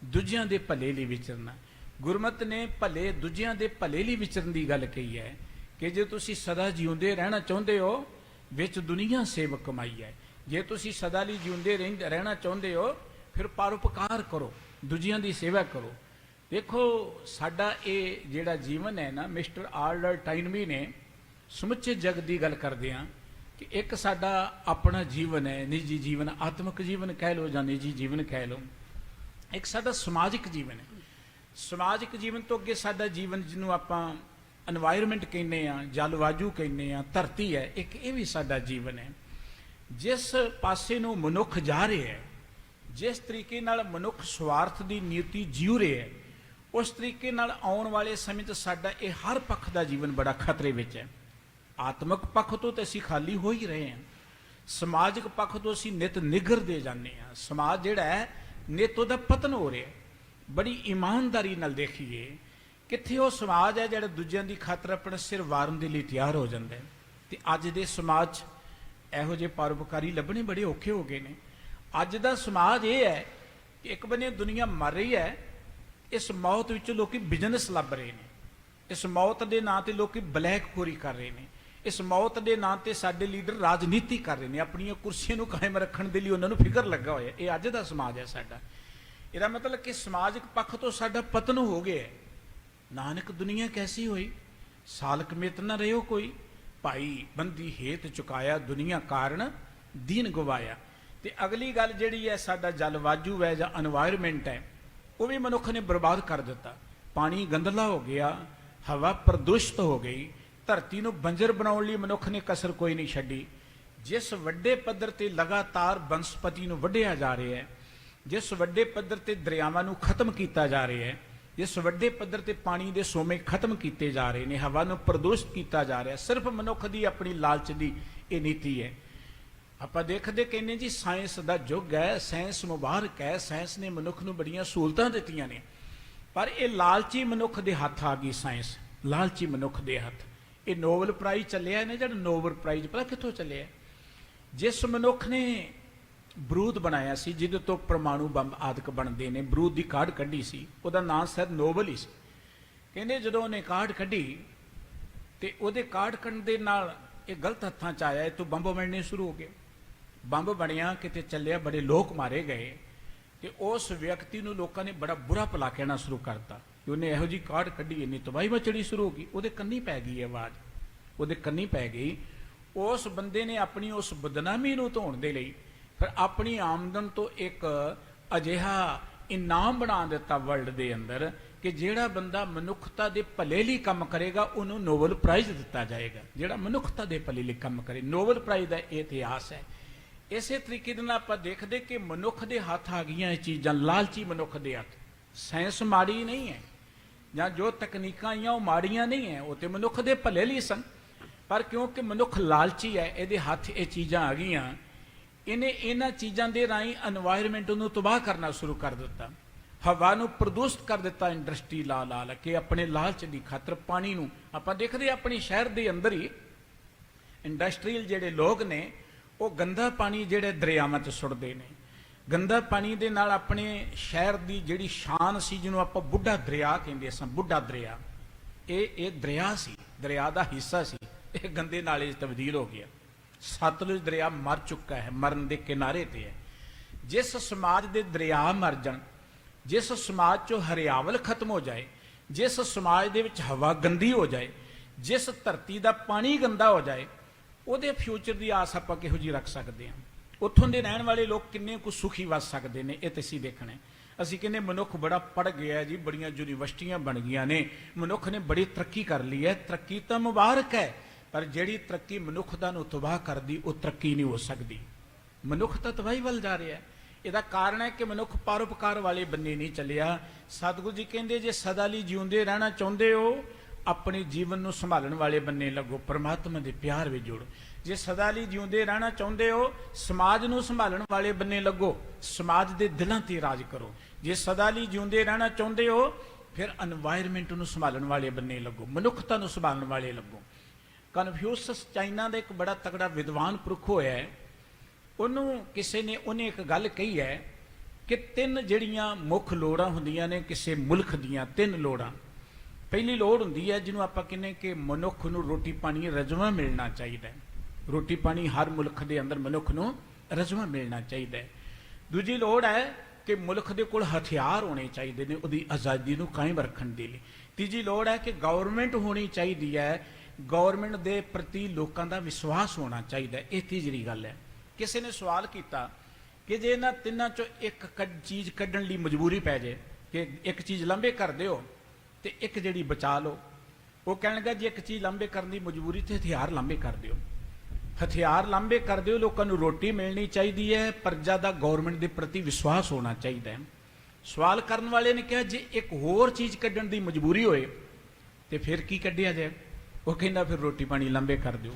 ਦੂਜਿਆਂ ਦੇ ਭਲੇ ਲਈ ਵਿਚਰਨਾ। ਗੁਰਮਤਿ ਨੇ ਭਲੇ, ਦੂਜਿਆਂ ਦੇ ਭਲੇ ਲਈ ਵਿਚਰਨ ਦੀ ਗੱਲ ਕਹੀ ਹੈ ਕਿ ਜੇ ਤੁਸੀਂ ਸਦਾ ਜਿਉਂਦੇ ਰਹਿਣਾ ਚਾਹੁੰਦੇ ਹੋ, ਵਿੱਚ ਦੁਨੀਆ ਸੇਵਕ ਕਮਾਈ ਹੈ। ਜੇ ਤੁਸੀਂ ਸਦਾ ਲਈ ਜਿਉਂਦੇ ਰਹਿਣਾ ਚਾਹੁੰਦੇ ਹੋ, ਫਿਰ ਪਰਉਪਕਾਰ ਕਰੋ, ਦੂਜਿਆਂ ਦੀ ਸੇਵਾ ਕਰੋ। ਦੇਖੋ ਸਾਡਾ ਇਹ ਜਿਹੜਾ ਜੀਵਨ ਹੈ ਨਾ, ਮਿਸਟਰ ਆਲਬਰਟ ਆਇਨਸਟਾਈਨ ਨੇ ਸਮੁੱਚੇ ਜਗਤ ਦੀ ਗੱਲ ਕਰਦੇ ਹਾਂ ਕਿ ਇੱਕ ਸਾਡਾ ਆਪਣਾ ਜੀਵਨ ਹੈ, ਨਿੱਜੀ ਜੀਵਨ, ਆਤਮਿਕ ਜੀਵਨ ਕਹਿ ਲਓ ਜਾਂ ਨਿੱਜੀ ਜੀਵਨ ਕਹਿ ਲਓ। ਇੱਕ ਸਾਡਾ ਸਮਾਜਿਕ ਜੀਵਨ ਹੈ। ਸਮਾਜਿਕ ਜੀਵਨ ਤੋਂ ਅੱਗੇ ਸਾਡਾ ਜੀਵਨ, ਜਿਹਨੂੰ ਆਪਾਂ এনवायरमेंट ਕਹਿੰਦੇ ਆ, ਜਲਵਾਯੂ ਕਹਿੰਦੇ ਆ, ਧਰਤੀ ਹੈ, ਇੱਕ ਇਹ ਵੀ ਸਾਡਾ ਜੀਵਨ ਹੈ। ਜਿਸ ਪਾਸੇ ਨੂੰ ਮਨੁੱਖ ਜਾ ਰਿਹਾ ਹੈ, ਜਿਸ ਤਰੀਕੇ ਨਾਲ ਮਨੁੱਖ ਸਵਾਰਥ ਦੀ ਨੀਤੀ ਜੀਉ ਰਿਹਾ ਹੈ, ਉਸ ਤਰੀਕੇ ਨਾਲ ਆਉਣ ਵਾਲੇ ਸਮੇਂ 'ਚ ਸਾਡਾ ਇਹ ਹਰ ਪੱਖ ਦਾ ਜੀਵਨ ਬੜਾ ਖਤਰੇ ਵਿੱਚ ਹੈ। ਆਤਮਿਕ ਪੱਖ ਤੋਂ ਤਾਂ ਅਸੀਂ ਖਾਲੀ ਹੋ ਹੀ ਰਹੇ ਹਾਂ, ਸਮਾਜਿਕ ਪੱਖ ਤੋਂ ਅਸੀਂ ਨਿਤ ਨਿਗਰਦੇ ਜਾਂਦੇ ਹਾਂ। ਸਮਾਜ ਜਿਹੜਾ ਹੈ ਨਿਤ ਉਹਦਾ ਪਤਨ ਹੋ ਰਿਹਾ। ਬੜੀ ਇਮਾਨਦਾਰੀ ਨਾਲ ਦੇਖੀਏ, ਕਿੱਥੇ ਉਹ ਸਮਾਜ ਹੈ ਜਿਹੜਾ ਦੂਜਿਆਂ ਦੀ ਖਾਤਰ ਆਪਣਾ ਸਿਰ ਵਾਰਨ ਦੇ ਲਈ ਤਿਆਰ ਹੋ ਜਾਂਦਾ ਹੈ। ਤੇ ਅੱਜ ਦੇ ਸਮਾਜ 'ਚ ਇਹੋ ਜਿਹੇ ਪਰਉਪਕਾਰੀ ਲੱਭਣੇ ਬੜੇ ਔਖੇ ਹੋ ਗਏ ਨੇ। ਅੱਜ ਦਾ ਸਮਾਜ ਇਹ ਹੈ ਕਿ ਇੱਕ ਬੰਨੇ ਦੁਨੀਆ ਮਰ ਰਹੀ ਹੈ, ਇਸ ਮੌਤ ਵਿੱਚ ਲੋਕੀ ਬਿਜ਼ਨਸ ਲੱਭ ਰਹੇ ਨੇ, ਇਸ ਮੌਤ ਦੇ ਨਾਂ ਤੇ ਲੋਕੀ ਬਲੈਕਖੋਰੀ ਕਰ ਰਹੇ ਨੇ, ਇਸ ਮੌਤ ਦੇ ਨਾਂ ਤੇ ਸਾਡੇ ਲੀਡਰ ਰਾਜਨੀਤੀ ਕਰ ਰਹੇ ਨੇ, ਆਪਣੀਆਂ ਕੁਰਸੀਆਂ ਨੂੰ ਕਾਇਮ ਰੱਖਣ ਦੇ ਲਈ ਉਹਨਾਂ ਨੂੰ ਫਿਕਰ ਲੱਗਾ ਹੋਇਆ। ਇਹ ਅੱਜ ਦਾ ਸਮਾਜ ਹੈ ਸਾਡਾ। ਇਹਦਾ ਮਤਲਬ ਕਿ ਸਮਾਜਿਕ ਪੱਖ ਤੋਂ ਸਾਡਾ ਪਤਨ ਹੋ ਗਿਆ। ਨਾਨਕ ਦੁਨੀਆ ਕੈਸੀ ਹੋਈ, ਸਾਲਕ ਮਿਤ ਨਾ ਰਹਿਓ ਕੋਈ, ਭਾਈ ਬੰਦੀ ਹੇਤ ਚੁਕਾਇਆ, ਦੁਨੀਆ ਕਾਰਨ ਦੀਨ ਗਵਾਇਆ। ਤੇ ਅਗਲੀ ਗੱਲ ਜਿਹੜੀ ਹੈ, ਸਾਡਾ ਜਲਵਾਯੂ ਹੈ ਜਾਂ এনवायरमेंट ਹੈ, ਉਹ ਵੀ ਮਨੁੱਖ ਨੇ ਬਰਬਾਦ ਕਰ ਦਿੱਤਾ। ਪਾਣੀ ਗੰਦਲਾ ਹੋ ਗਿਆ, ਹਵਾ ਪ੍ਰਦੂਸ਼ਿਤ ਹੋ ਗਈ, ਧਰਤੀ ਨੂੰ ਬੰਜਰ ਬਣਾਉਣ ਲਈ ਮਨੁੱਖ ਨੇ ਕਸਰ ਕੋਈ ਨਹੀਂ ਛੱਡੀ। ਜਿਸ ਵੱਡੇ ਪੱਧਰ ਤੇ ਲਗਾਤਾਰ ਬਨਸਪਤੀ ਨੂੰ ਵੱਢਿਆ ਜਾ ਰਿਹਾ ਹੈ, ਜਿਸ ਵੱਡੇ ਪੱਧਰ ਤੇ ਦਰਿਆਵਾਂ ਨੂੰ ਖਤਮ ਕੀਤਾ ਜਾ ਰਿਹਾ ਹੈ, ਜਿਸ ਵੱਡੇ ਪੱਧਰ ਤੇ ਪਾਣੀ ਦੇ ਸੋਮੇ ਖਤਮ ਕੀਤੇ ਜਾ ਰਹੇ ਨੇ, ਹਵਾ ਨੂੰ ਪ੍ਰਦੂਸ਼ਿਤ ਕੀਤਾ ਜਾ ਰਿਹਾ, ਸਿਰਫ ਮਨੁੱਖ ਦੀ ਆਪਣੀ ਲਾਲਚ ਦੀ ਇਹ ਨੀਤੀ ਹੈ। ਆਪਾਂ ਦੇਖਦੇ ਕਹਿੰਦੇ ਜੀ ਸਾਇੰਸ ਦਾ ਯੁੱਗ ਹੈ, ਸਾਇੰਸ ਮੁਬਾਰਕ ਹੈ, ਸਾਇੰਸ ਨੇ ਮਨੁੱਖ ਨੂੰ ਬੜੀਆਂ ਸਹੂਲਤਾਂ ਦਿੱਤੀਆਂ ਨੇ, ਪਰ ਇਹ ਲਾਲਚੀ ਮਨੁੱਖ ਦੇ ਹੱਥ ਆ ਗਈ ਸਾਇੰਸ, ਲਾਲਚੀ ਮਨੁੱਖ ਦੇ ਹੱਥ। ਇਹ ਨੋਬਲ ਪ੍ਰਾਈਜ਼ ਚੱਲਿਆ ਨੇ, ਜਿਹੜਾ ਨੋਬਲ ਪ੍ਰਾਈਜ਼ ਪਤਾ ਕਿੱਥੋਂ ਚੱਲਿਆ? ਜਿਸ ਮਨੁੱਖ ਨੇ ਬਰੂਦ ਬਣਾਇਆ ਸੀ, ਜਿਹਦੇ ਤੋਂ ਪਰਮਾਣੂ ਬੰਬ ਆਦਿਕ ਬਣਦੇ ਨੇ, ਬਰੂਦ ਦੀ ਕਾਢ ਕੱਢੀ ਸੀ, ਉਹਦਾ ਨਾਂ ਸ਼ਾਇਦ ਨੋਬਲ ਹੀ ਸੀ। ਕਹਿੰਦੇ ਜਦੋਂ ਉਹਨੇ ਕਾਢ ਕੱਢੀ ਤੇ ਉਹਦੇ ਕਾਢ ਕੱਢਣ ਦੇ ਨਾਲ ਇਹ ਗਲਤ ਹੱਥਾਂ 'ਚ ਆਇਆ, ਇਹ ਤੋਂ ਬੰਬ ਬਣਨੇ ਸ਼ੁਰੂ ਹੋ ਗਏ। ਬੰਬ ਬਣਿਆ, ਕਿਤੇ ਚੱਲਿਆ, ਬੜੇ ਲੋਕ ਮਾਰੇ ਗਏ, ਤੇ ਉਸ ਵਿਅਕਤੀ ਨੂੰ ਲੋਕਾਂ ਨੇ ਬੜਾ ਬੁਰਾ ਭਲਾ ਕਹਿਣਾ ਸ਼ੁਰੂ ਕਰਤਾ ਕਿ ਉਹਨੇ ਇਹੋ ਜਿਹੀ ਕਾਢ ਕੱਢੀ, ਇੰਨੀ ਤਬਾਹੀ ਮਚਣੀ ਸ਼ੁਰੂ ਹੋ ਗਈ। ਉਹਦੇ ਕੰਨੀ ਪੈ ਗਈ ਆਵਾਜ਼, ਉਹਦੇ ਕੰਨੀ ਪੈ ਗਈ। ਉਸ ਬੰਦੇ ਨੇ ਆਪਣੀ ਉਸ ਬਦਨਾਮੀ ਨੂੰ ਧੋਣ ਦੇ ਲਈ ਫਿਰ ਆਪਣੀ ਆਮਦਨ ਤੋਂ ਇੱਕ ਅਜਿਹਾ ਇਨਾਮ ਬਣਾ ਦਿੱਤਾ ਵਰਲਡ ਦੇ ਅੰਦਰ ਕਿ ਜਿਹੜਾ ਬੰਦਾ ਮਨੁੱਖਤਾ ਦੇ ਭਲੇ ਲਈ ਕੰਮ ਕਰੇਗਾ ਉਹਨੂੰ ਨੋਬਲ ਪ੍ਰਾਈਜ਼ ਦਿੱਤਾ ਜਾਏਗਾ। ਜਿਹੜਾ ਮਨੁੱਖਤਾ ਦੇ ਭਲੇ ਲਈ ਕੰਮ ਕਰੇ, ਨੋਬਲ ਪ੍ਰਾਈਜ਼ ਦਾ ਇਹ ਇਤਿਹਾਸ ਹੈ। ਇਸੇ ਤਰੀਕੇ ਦੇ ਨਾਲ ਆਪਾਂ ਦੇਖਦੇ ਕਿ ਮਨੁੱਖ ਦੇ ਹੱਥ ਆ ਗਈਆਂ ਇਹ ਚੀਜ਼ਾਂ, ਲਾਲਚੀ ਮਨੁੱਖ ਦੇ ਹੱਥ। ਸਾਇੰਸ ਮਾੜੀ ਨਹੀਂ ਹੈ, ਜਾਂ ਜੋ ਤਕਨੀਕਾਂ ਆਈਆਂ ਉਹ ਮਾੜੀਆਂ ਨਹੀਂ ਹੈ, ਉਹ ਤੇ ਮਨੁੱਖ ਦੇ ਭਲੇ ਲਈ ਸਨ, ਪਰ ਕਿਉਂਕਿ ਮਨੁੱਖ ਲਾਲਚੀ ਹੈ, ਇਹਦੇ ਹੱਥ ਇਹ ਚੀਜ਼ਾਂ ਆ ਗਈਆਂ, ਇਹਨੇ ਇਹਨਾਂ ਚੀਜ਼ਾਂ ਦੇ ਰਾਹੀਂ এনवायरमेंट ਨੂੰ ਤਬਾਹ ਕਰਨਾ ਸ਼ੁਰੂ ਕਰ ਦਿੱਤਾ, ਹਵਾ ਨੂੰ ਪ੍ਰਦੂਸ਼ਿਤ ਕਰ ਦਿੱਤਾ ਇੰਡਸਟਰੀ ਲਾ ਲਾ ਕੇ ਆਪਣੇ ਲਾਲਚ ਦੀ ਖਾਤਰ। ਪਾਣੀ ਨੂੰ ਆਪਾਂ ਦੇਖਦੇ ਆਪਣੀ ਸ਼ਹਿਰ ਦੇ ਅੰਦਰ ਹੀ ਇੰਡਸਟਰੀਅਲ ਜਿਹੜੇ ਲੋਕ ਨੇ ਉਹ ਗੰਦਾ ਪਾਣੀ ਜਿਹੜੇ ਦਰਿਆਵਾਂ 'ਚ ਸੁੱਟਦੇ ਨੇ। ਗੰਦਾ ਪਾਣੀ ਦੇ ਨਾਲ ਆਪਣੇ ਸ਼ਹਿਰ ਦੀ ਜਿਹੜੀ ਸ਼ਾਨ ਸੀ, ਜਿਹਨੂੰ ਆਪਾਂ ਬੁੱਢਾ ਦਰਿਆ ਕਹਿੰਦੇ ਸਾਂ, ਬੁੱਢਾ ਦਰਿਆ, ਇਹ ਦਰਿਆ ਸੀ, ਦਰਿਆ ਦਾ ਹਿੱਸਾ ਸੀ, ਇਹ ਗੰਦੇ ਨਾਲੇ 'ਚ ਤਬਦੀਲ ਹੋ ਗਿਆ। ਸਤਲੁਜ ਦਰਿਆ ਮਰ ਚੁੱਕਾ ਹੈ, ਮਰਨ ਦੇ ਕਿਨਾਰੇ ਤੇ ਹੈ। ਜਿਸ ਸਮਾਜ ਦੇ ਦਰਿਆ ਮਰ ਜਾਣ, ਜਿਸ ਸਮਾਜ 'ਚੋਂ ਹਰਿਆਵਲ ਖਤਮ ਹੋ ਜਾਏ, ਜਿਸ ਸਮਾਜ ਦੇ ਵਿੱਚ ਹਵਾ ਗੰਦੀ ਹੋ ਜਾਏ, ਜਿਸ ਧਰਤੀ ਦਾ ਪਾਣੀ ਗੰਦਾ ਹੋ ਜਾਏ, ਉਹਦੇ ਫਿਊਚਰ ਦੀ ਆਸ ਆਪਾਂ ਕਿਹੋ ਜਿਹੀ ਰੱਖ ਸਕਦੇ ਹਾਂ? ਉੱਥੋਂ ਦੇ ਰਹਿਣ ਵਾਲੇ ਲੋਕ ਕਿੰਨੇ ਕੁ ਸੁਖੀ ਵੱਸ ਸਕਦੇ ਨੇ, ਇਹ ਤੇ ਅਸੀਂ ਦੇਖਣਾ। ਅਸੀਂ ਕਹਿੰਦੇ ਮਨੁੱਖ ਬੜਾ ਪੜ੍ਹ ਗਿਆ ਜੀ, ਬੜੀਆਂ ਯੂਨੀਵਰਸਿਟੀਆਂ ਬਣ ਗਈਆਂ ਨੇ, ਮਨੁੱਖ ਨੇ ਬੜੀ ਤਰੱਕੀ ਕਰ ਲਈ ਹੈ। ਤਰੱਕੀ ਤਾਂ ਮੁਬਾਰਕ ਹੈ, ਪਰ ਜਿਹੜੀ ਤਰੱਕੀ ਮਨੁੱਖਤਾ ਨੂੰ ਤਬਾਹ ਕਰਦੀ ਉਹ ਤਰੱਕੀ ਨਹੀਂ ਹੋ ਸਕਦੀ। ਮਨੁੱਖ ਤਾਂ ਤਬਾਹੀ ਵੱਲ ਜਾ ਰਿਹਾ ਹੈ। ਇਹਦਾ ਕਾਰਨ ਹੈ ਕਿ ਮਨੁੱਖ ਪਰਉਪਕਾਰ ਵਾਲੇ ਬੰਨੇ ਨਹੀਂ ਚੱਲਿਆ। ਸਤਿਗੁਰੂ ਜੀ ਕਹਿੰਦੇ ਜੇ ਸਦਾ ਲਈ ਜਿਉਂਦੇ ਰਹਿਣਾ ਚਾਹੁੰਦੇ ਹੋ, ਆਪਣੇ ਜੀਵਨ ਨੂੰ ਸੰਭਾਲਣ ਵਾਲੇ ਬੰਨੇ ਲੱਗੋ, ਪਰਮਾਤਮਾ ਦੇ ਪਿਆਰ ਵਿੱਚ ਜੁੜੋ। ਜੇ ਸਦਾ ਲਈ ਜਿਉਂਦੇ ਰਹਿਣਾ ਚਾਹੁੰਦੇ ਹੋ, ਸਮਾਜ ਨੂੰ ਸੰਭਾਲਣ ਵਾਲੇ ਬੰਨੇ ਲੱਗੋ, ਸਮਾਜ ਦੇ ਦਿਲਾਂ ਤੇ ਰਾਜ ਕਰੋ। ਜੇ ਸਦਾ ਲਈ ਜਿਉਂਦੇ ਰਹਿਣਾ ਚਾਹੁੰਦੇ ਹੋ, ਫਿਰ এনवायरमेंट ਨੂੰ ਸੰਭਾਲਣ ਵਾਲੇ ਬੰਨੇ ਲੱਗੋ, ਮਨੁੱਖਤਾ ਨੂੰ ਸੰਭਾਲਣ ਵਾਲੇ ਲੱਗੋ। ਕਨਫਿਊਸ਼ਸ ਚਾਈਨਾ ਦਾ ਇੱਕ ਬੜਾ ਤਕੜਾ ਵਿਦਵਾਨ ਪੁਰਖ ਹੋਇਆ ਹੈ। ਉਹਨੇ ਇੱਕ ਗੱਲ ਕਹੀ ਹੈ ਕਿ ਤਿੰਨ ਜਿਹੜੀਆਂ ਮੁੱਖ ਲੋੜਾਂ ਹੁੰਦੀਆਂ ਨੇ ਕਿਸੇ ਮੁਲਕ ਦੀਆਂ, ਤਿੰਨ ਲੋੜਾਂ। ਪਹਿਲੀ ਲੋੜ ਹੁੰਦੀ ਹੈ ਜਿਹਨੂੰ ਆਪਾਂ ਕਹਿੰਦੇ ਕਿ ਮਨੁੱਖ ਨੂੰ ਰੋਟੀ ਪਾਣੀ ਰਜਵਾਂ ਮਿਲਣਾ ਚਾਹੀਦਾ ਹੈ। ਰੋਟੀ ਪਾਣੀ ਹਰ ਮੁਲਕ ਦੇ ਅੰਦਰ ਮਨੁੱਖ ਨੂੰ ਰਜਵਾਂ ਮਿਲਣਾ ਚਾਹੀਦਾ ਹੈ। ਦੂਜੀ ਲੋੜ ਹੈ ਕਿ ਮੁਲਕ ਦੇ ਕੋਲ ਹਥਿਆਰ ਹੋਣੇ ਚਾਹੀਦੇ ਨੇ ਉਹਦੀ ਆਜ਼ਾਦੀ ਨੂੰ ਕਾਇਮ ਰੱਖਣ ਦੇ ਲਈ। ਤੀਜੀ ਲੋੜ ਹੈ ਕਿ ਗਵਰਨਮੈਂਟ ਹੋਣੀ ਚਾਹੀਦੀ ਹੈ ਗੌਰਮੈਂਟ ਦੇ ਪ੍ਰਤੀ ਲੋਕਾਂ ਦਾ ਵਿਸ਼ਵਾਸ ਹੋਣਾ ਚਾਹੀਦਾ। ਇਹ ਤੀਸਰੀ ਗੱਲ ਹੈ। ਕਿਸੇ ਨੇ ਸਵਾਲ ਕੀਤਾ ਕਿ ਜੇ ਇਹਨਾਂ ਤਿੰਨਾਂ ਚੋਂ ਇੱਕ ਚੀਜ਼ ਕੱਢਣ ਲਈ ਮਜਬੂਰੀ ਪੈ ਜੇ ਕਿ ਇੱਕ ਚੀਜ਼ ਲੰਬੇ ਕਰ ਦਿਓ ਤੇ ਇੱਕ ਜਿਹੜੀ ਬਚਾ ਲਓ, ਉਹ ਕਹਿਣ ਲੱਗਾ ਜੇ ਇੱਕ ਚੀਜ਼ ਲੰਬੇ ਕਰਨ ਦੀ ਮਜਬੂਰੀ ਤੇ ਹਥਿਆਰ ਲੰਬੇ ਕਰ ਦਿਓ। ਹਥਿਆਰ ਲੰਬੇ ਕਰ ਦਿਓ, ਲੋਕਾਂ ਨੂੰ ਰੋਟੀ ਮਿਲਣੀ ਚਾਹੀਦੀ ਹੈ, ਪ੍ਰਜਾ ਦਾ ਗੌਰਮੈਂਟ ਦੇ ਪ੍ਰਤੀ ਵਿਸ਼ਵਾਸ ਹੋਣਾ ਚਾਹੀਦਾ ਹੈ। ਸਵਾਲ ਕਰਨ ਵਾਲੇ ਨੇ ਕਿਹਾ ਜੇ ਇੱਕ ਹੋਰ ਚੀਜ਼ ਕੱਢਣ ਦੀ ਮਜਬੂਰੀ ਹੋਏ ਤੇ ਫਿਰ ਕੀ ਕੱਢਿਆ ਜਾਏ? ਉਹ ਕਹਿੰਦਾ ਫਿਰ ਰੋਟੀ ਪਾਣੀ ਲੰਬੇ ਕਰ ਦਿਓ।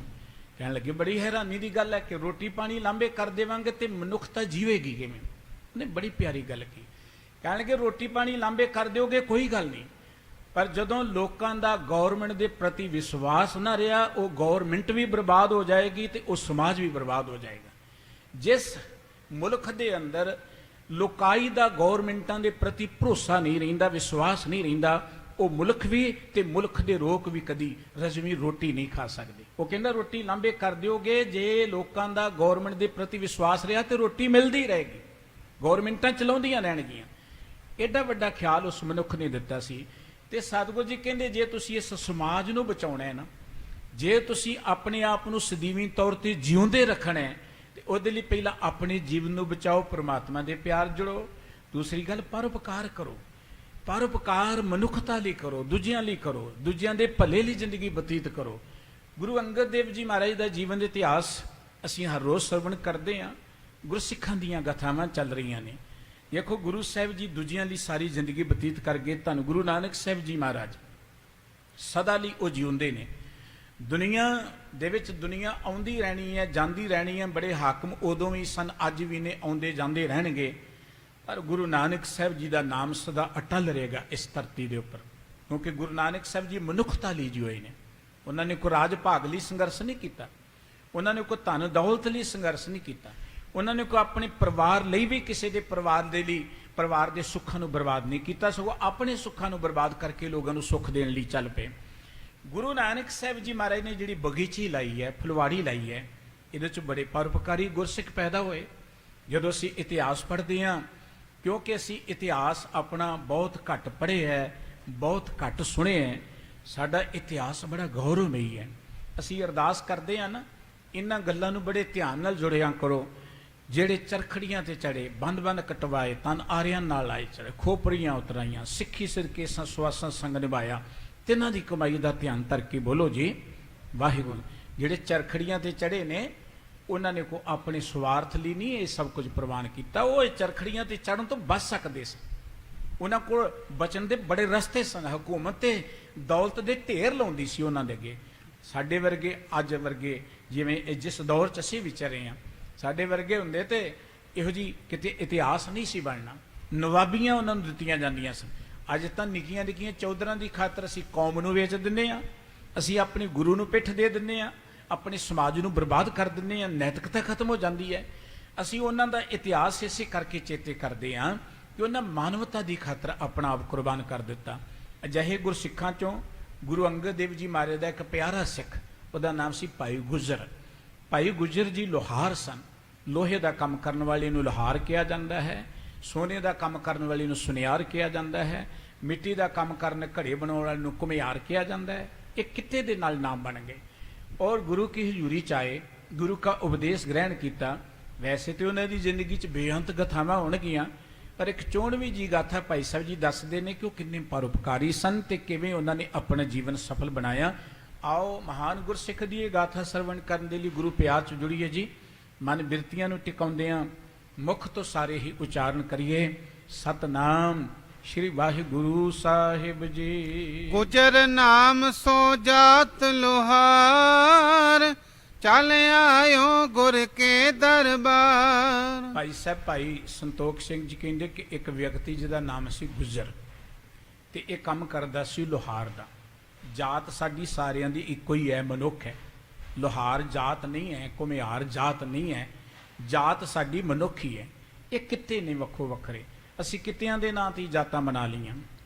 ਕਹਿਣ ਲੱਗੇ ਬੜੀ ਹੈਰਾਨੀ ਦੀ ਗੱਲ ਹੈ ਕਿ ਰੋਟੀ ਪਾਣੀ ਲੰਬੇ ਕਰ ਦੇਵਾਂਗੇ ਤੇ ਮਨੁੱਖਤਾ ਜੀਵੇਗੀ ਕਿਵੇਂ? ਉਹਨੇ ਬੜੀ ਪਿਆਰੀ ਗੱਲ ਕੀ। ਕਹਿਣ ਲੱਗੇ ਰੋਟੀ ਪਾਣੀ ਲੰਬੇ ਕਰ ਦਿਓਗੇ ਕੋਈ ਗੱਲ ਨਹੀਂ, ਪਰ ਜਦੋਂ ਲੋਕਾਂ ਦਾ ਗੌਰਮੈਂਟ ਦੇ ਪ੍ਰਤੀ ਵਿਸ਼ਵਾਸ ਨਾ ਰਿਹਾ, ਉਹ ਗੌਰਮੈਂਟ ਵੀ ਬਰਬਾਦ ਹੋ ਜਾਏਗੀ ਤੇ ਉਹ ਸਮਾਜ ਵੀ ਬਰਬਾਦ ਹੋ ਜਾਏਗਾ। ਜਿਸ ਮੁਲਕ ਦੇ ਅੰਦਰ ਲੋਕਾਈ ਦਾ ਗੌਰਮੈਂਟਾਂ ਦੇ ਪ੍ਰਤੀ ਭਰੋਸਾ ਨਹੀਂ ਰਹਿੰਦਾ, ਵਿਸ਼ਵਾਸ ਨਹੀਂ ਰਹਿੰਦਾ, ਉਹ ਮੁਲਕ ਵੀ ਤੇ ਮੁਲਕ ਦੇ ਲੋਕ ਵੀ ਕਦੀ ਰਜਵੀਂ ਰੋਟੀ ਨਹੀਂ ਖਾ ਸਕਦੇ। ਉਹ ਕਹਿੰਦਾ ਰੋਟੀ ਲੰਬੇ ਕਰ ਦਿਓਗੇ, ਜੇ ਲੋਕਾਂ ਦਾ ਗੌਰਮੈਂਟ ਦੇ ਪ੍ਰਤੀ ਵਿਸ਼ਵਾਸ ਰਿਹਾ ਤੇ ਰੋਟੀ ਮਿਲਦੀ ਰਹੇਗੀ, ਗੌਰਮੈਂਟਾਂ ਚਲਾਉਂਦੀਆਂ ਰਹਿਣਗੀਆਂ। ਐਡਾ ਵੱਡਾ ਖਿਆਲ ਉਸ ਮਨੁੱਖ ਨੇ ਦਿੱਤਾ ਸੀ। ਤੇ ਸਤਿਗੁਰੂ ਜੀ ਕਹਿੰਦੇ ਜੇ ਤੁਸੀਂ ਇਸ ਸਮਾਜ ਨੂੰ ਬਚਾਉਣਾ ਹੈ ਨਾ, ਜੇ ਤੁਸੀਂ ਆਪਣੇ ਆਪ ਨੂੰ ਸਦੀਵੀ ਤੌਰ ਤੇ ਜਿਉਂਦੇ ਰੱਖਣਾ ਹੈ ਤੇ ਉਹਦੇ ਲਈ ਪਹਿਲਾਂ ਆਪਣੇ ਜੀਵਨ ਨੂੰ ਬਚਾਓ, ਪ੍ਰਮਾਤਮਾ ਦੇ ਪਿਆਰ ਜੁੜੋ। ਦੂਸਰੀ ਗੱਲ ਪਰਉਪਕਾਰ ਕਰੋ। ਪਰਉਪਕਾਰ ਮਨੁੱਖਤਾ ਲਈ ਕਰੋ, ਦੂਜਿਆਂ ਲਈ ਕਰੋ, ਦੂਜਿਆਂ ਦੇ ਭਲੇ ਲਈ ਜ਼ਿੰਦਗੀ ਬਤੀਤ ਕਰੋ। ਗੁਰੂ ਅੰਗਦ ਦੇਵ ਜੀ ਮਹਾਰਾਜ ਦਾ ਜੀਵਨ ਦੇ ਇਤਿਹਾਸ ਅਸੀਂ ਹਰ ਰੋਜ਼ ਸਰਵਣ ਕਰਦੇ ਹਾਂ। ਗੁਰਸਿੱਖਾਂ ਦੀਆਂ ਗਾਥਾਵਾਂ ਚੱਲ ਰਹੀਆਂ ਨੇ। ਦੇਖੋ ਗੁਰੂ ਸਾਹਿਬ ਜੀ ਦੂਜਿਆਂ ਲਈ ਸਾਰੀ ਜ਼ਿੰਦਗੀ ਬਤੀਤ ਕਰ ਗਏ। ਧੰਨ ਗੁਰੂ ਨਾਨਕ ਸਾਹਿਬ ਜੀ ਮਹਾਰਾਜ ਸਦਾ ਲਈ ਉਹ ਜਿਉਂਦੇ ਨੇ। ਦੁਨੀਆ ਦੇ ਵਿੱਚ ਦੁਨੀਆ ਆਉਂਦੀ ਰਹਿਣੀ ਹੈ, ਜਾਂਦੀ ਰਹਿਣੀ ਹੈ। ਬੜੇ ਹਾਕਮ ਉਦੋਂ ਵੀ ਸਨ, ਅੱਜ ਵੀ ਨੇ, ਆਉਂਦੇ ਜਾਂਦੇ ਰਹਿਣਗੇ, ਪਰ ਗੁਰੂ ਨਾਨਕ ਸਾਹਿਬ ਜੀ ਦਾ ਨਾਮ ਸਦਾ ਅਟਲ ਰਹੇਗਾ ਇਸ ਧਰਤੀ ਦੇ ਉੱਪਰ, ਕਿਉਂਕਿ ਗੁਰੂ ਨਾਨਕ ਸਾਹਿਬ ਜੀ ਮਨੁੱਖਤਾ ਲਈ ਜਿਉਏ ਨੇ। ਉਹਨਾਂ ਨੇ ਕੋਈ ਰਾਜ ਭਾਗ ਲਈ ਸੰਘਰਸ਼ ਨਹੀਂ ਕੀਤਾ, ਉਹਨਾਂ ਨੇ ਕੋਈ ਧਨ ਦੌਲਤ ਲਈ ਸੰਘਰਸ਼ ਨਹੀਂ ਕੀਤਾ, ਉਹਨਾਂ ਨੇ ਕੋਈ ਆਪਣੇ ਪਰਿਵਾਰ ਲਈ ਵੀ ਕਿਸੇ ਦੇ ਪਰਿਵਾਰ ਦੇ ਲਈ ਪਰਿਵਾਰ ਦੇ ਸੁੱਖਾਂ ਨੂੰ ਬਰਬਾਦ ਨਹੀਂ ਕੀਤਾ, ਸਗੋਂ ਆਪਣੇ ਸੁੱਖਾਂ ਨੂੰ ਬਰਬਾਦ ਕਰਕੇ ਲੋਕਾਂ ਨੂੰ ਸੁੱਖ ਦੇਣ ਲਈ ਚੱਲ ਪਏ। ਗੁਰੂ ਨਾਨਕ ਸਾਹਿਬ ਜੀ ਮਹਾਰਾਜ ਨੇ ਜਿਹੜੀ ਬਗੀਚੀ ਲਾਈ ਹੈ, ਫੁਲਵਾੜੀ ਲਾਈ ਹੈ, ਇਹਦੇ 'ਚ ਬੜੇ ਪਰਉਪਕਾਰੀ ਗੁਰਸਿੱਖ ਪੈਦਾ ਹੋਏ। ਜਦੋਂ ਅਸੀਂ ਇਤਿਹਾਸ ਪੜ੍ਹਦੇ ਹਾਂ, ਕਿਉਂਕਿ ਅਸੀਂ ਇਤਿਹਾਸ ਆਪਣਾ ਬਹੁਤ ਘੱਟ ਪੜ੍ਹੇ ਹੈ, ਬਹੁਤ ਘੱਟ ਸੁਣੇ ਹੈ, ਸਾਡਾ ਇਤਿਹਾਸ ਬੜਾ ਗੌਰਵਮਈ ਹੈ। ਅਸੀਂ ਅਰਦਾਸ ਕਰਦੇ ਹਾਂ ਨਾ, ਇਹਨਾਂ ਗੱਲਾਂ ਨੂੰ ਬੜੇ ਧਿਆਨ ਨਾਲ ਜੁੜਿਆ ਕਰੋ। ਜਿਹੜੇ ਚਰਖੜੀਆਂ ਤੇ ਚੜੇ, ਬੰਦ ਕਟਵਾਏ, ਤਨ ਆਰਿਆਂ ਨਾਲ ਆਏ ਚੜੇ, ਖੋਪਰੀਆਂ ਉਤਰਾਈਆਂ, ਸਿੱਖੀ ਸਿਰ ਕੇਸਾਂ ਸੁਆਸਾਂ ਸੰਗ ਨਿਭਾਇਆ, ਤਿੰਨਾਂ ਦੀ ਕਮਾਈ ਦਾ ਧਿਆਨ ਧਰ ਕੇ ਬੋਲੋ ਜੀ ਵਾਹਿਗੁਰੂ। ਜਿਹੜੇ ਚਰਖੜੀਆਂ ਤੇ ਚੜੇ ਨੇ, ਉਹਨਾਂ ਨੇ ਕੋ ਆਪਣੇ ਸਵਾਰਥ ਲਈ ਨਹੀਂ ਇਹ ਸਭ ਕੁਝ ਪ੍ਰਵਾਨ ਕੀਤਾ। ਉਹ ਇਹ ਚਰਖੜੀਆਂ ਤੇ ਚੜਨ ਤੋਂ ਬਚ ਸਕਦੇ ਸਨ, ਉਹਨਾਂ ਕੋਲ ਬਚਣ ਦੇ ਬੜੇ ਰਸਤੇ ਸਨ। ਹਕੂਮਤ ਤੇ ਦੌਲਤ ਦੇ ਢੇਰ ਲਾਉਂਦੀ ਸੀ ਉਹਨਾਂ ਦੇ ਅੱਗੇ। ਸਾਡੇ ਵਰਗੇ ਅੱਜ ਵਰਗੇ ਜਿਵੇਂ ਜਿਸ ਦੌਰ 'ਚ ਅਸੀਂ ਵਿਚਰੇ ਹਾਂ, ਸਾਡੇ ਵਰਗੇ ਹੁੰਦੇ ਤੇ ਇਹੋ ਜੀ ਕਿਤੇ ਇਤਿਹਾਸ ਨਹੀਂ ਸੀ ਬਣਨਾ। ਨਵਾਬੀਆਂ ਉਹਨਾਂ ਨੂੰ ਦਿੱਤੀਆਂ ਜਾਂਦੀਆਂ ਸਨ। ਅੱਜ ਤਾਂ ਨਿੱਕੀਆਂ ਨਿੱਕੀਆਂ ਚੌਧਰਾਂ ਦੀ ਖਾਤਰ ਅਸੀਂ ਕੌਮ ਨੂੰ ਵੇਚ ਦਿੰਦੇ ਹਾਂ, ਅਸੀਂ ਆਪਣੇ ਗੁਰੂ ਨੂੰ ਪਿੱਠ ਦੇ ਦਿੰਦੇ ਹਾਂ, ਆਪਣੇ ਸਮਾਜ ਨੂੰ ਬਰਬਾਦ ਕਰ ਦਿੰਦੇ ਹਾਂ, ਨੈਤਿਕਤਾ ਖਤਮ ਹੋ ਜਾਂਦੀ ਹੈ। ਅਸੀਂ ਉਹਨਾਂ ਦਾ ਇਤਿਹਾਸ ਇਸੇ ਕਰਕੇ ਚੇਤੇ ਕਰਦੇ ਹਾਂ ਕਿ ਉਹਨਾਂ ਮਾਨਵਤਾ ਦੀ ਖਾਤਰ ਆਪਣਾ ਆਪ ਕੁਰਬਾਨ ਕਰ ਦਿੱਤਾ। ਅਜਿਹੇ ਗੁਰਸਿੱਖਾਂ 'ਚੋਂ ਗੁਰੂ ਅੰਗਦ ਦੇਵ ਜੀ ਮਹਾਰਾਜ ਦਾ ਇੱਕ ਪਿਆਰਾ ਸਿੱਖ, ਉਹਦਾ ਨਾਮ ਸੀ ਭਾਈ ਗੁੱਜਰ। ਭਾਈ ਗੁੱਜਰ ਜੀ ਲੋਹਾਰ ਸਨ। ਲੋਹੇ ਦਾ ਕੰਮ ਕਰਨ ਵਾਲੇ ਨੂੰ ਲੋਹਾਰ ਕਿਹਾ ਜਾਂਦਾ ਹੈ, ਸੋਨੇ ਦਾ ਕੰਮ ਕਰਨ ਵਾਲੇ ਨੂੰ ਸੁਨਿਆਰ ਕਿਹਾ ਜਾਂਦਾ ਹੈ, ਮਿੱਟੀ ਦਾ ਕੰਮ ਕਰਨ ਘੜੇ ਬਣਾਉਣ ਵਾਲੇ ਨੂੰ ਘੁਮਿਆਰ ਕਿਹਾ ਜਾਂਦਾ ਹੈ। ਇਹ ਕਿੱਤੇ ਦੇ ਨਾਲ ਨਾਮ ਬਣ ਗਏ ਔਰ ਗੁਰੂ ਕੀ ਹਜ਼ੂਰੀ 'ਚ ਆਏ, ਗੁਰੂ ਦਾ ਉਪਦੇਸ਼ ਗ੍ਰਹਿਣ ਕੀਤਾ। ਵੈਸੇ ਤੇ ਉਹਨਾਂ ਦੀ ਜ਼ਿੰਦਗੀ 'ਚ ਬੇਅੰਤ ਗਾਥਾਵਾਂ ਹੋਣਗੀਆਂ, ਪਰ ਇੱਕ 94ਵੀਂ ਜੀ ਗਾਥਾ ਭਾਈ ਸਾਹਿਬ ਜੀ ਦੱਸਦੇ ਨੇ ਕਿ ਉਹ ਕਿੰਨੇ ਪਰਉਪਕਾਰੀ ਸਨ ਤੇ ਕਿਵੇਂ ਉਹਨਾਂ ਨੇ ਆਪਣਾ ਜੀਵਨ ਸਫਲ ਬਣਾਇਆ। ਆਓ ਮਹਾਨ ਗੁਰਸਿੱਖ ਦੀ ਇਹ ਗਾਥਾ ਸਰਵਣ ਕਰਨ ਦੇ ਲਈ ਗੁਰੂ ਪਿਆਰ 'ਚ ਜੁੜੀਏ ਜੀ। ਮਨ ਬਿਰਤੀਆਂ ਨੂੰ ਟਿਕਾਉਂਦਿਆਂ ਮੁਖ ਤੋਂ ਸਾਰੇ ਹੀ ਉਚਾਰਨ ਕਰੀਏ ਸਤਨਾਮ ਸ਼੍ਰੀ ਵਾਹਿਗੁਰੂ ਸਾਹਿਬ ਜੀ। ਗੁਜਰ ਨਾਮ ਸੋ ਜਾਤ ਲੋਹਾਰ, ਚੱਲ ਆਇਓ ਗੁਰ ਕੇ ਦਰਬਾਰ। ਭਾਈ ਸਾਹਿਬ ਭਾਈ ਸੰਤੋਖ ਸਿੰਘ ਜੀ ਕਹਿੰਦੇ ਕਿ ਇੱਕ ਵਿਅਕਤੀ ਜਿਹਦਾ ਨਾਮ ਸੀ ਗੁਜਰ ਤੇ ਇਹ ਕੰਮ ਕਰਦਾ ਸੀ ਲੋਹਾਰ ਦਾ। ਜਾਤ ਸਾਡੀ ਸਾਰਿਆਂ ਦੀ ਇੱਕੋ ਹੀ ਹੈ, ਮਨੁੱਖ ਹੈ। ਲੋਹਾਰ ਜਾਤ ਨਹੀਂ ਹੈ, ਘੁਮਿਆਰ ਜਾਤ ਨਹੀਂ ਹੈ, ਜਾਤ ਸਾਡੀ ਮਨੁੱਖ ਹੀ ਹੈ। ਇਹ ਕਿੱਤੇ ਨੇ ਵੱਖੋ ਵੱਖਰੇ, ਅਸੀਂ ਕਿੱਤਿਆਂ ਦੇ ਨਾਂ ਤੇ ਜਾਤਾਂ ਬਣਾ ਲਈਆਂ।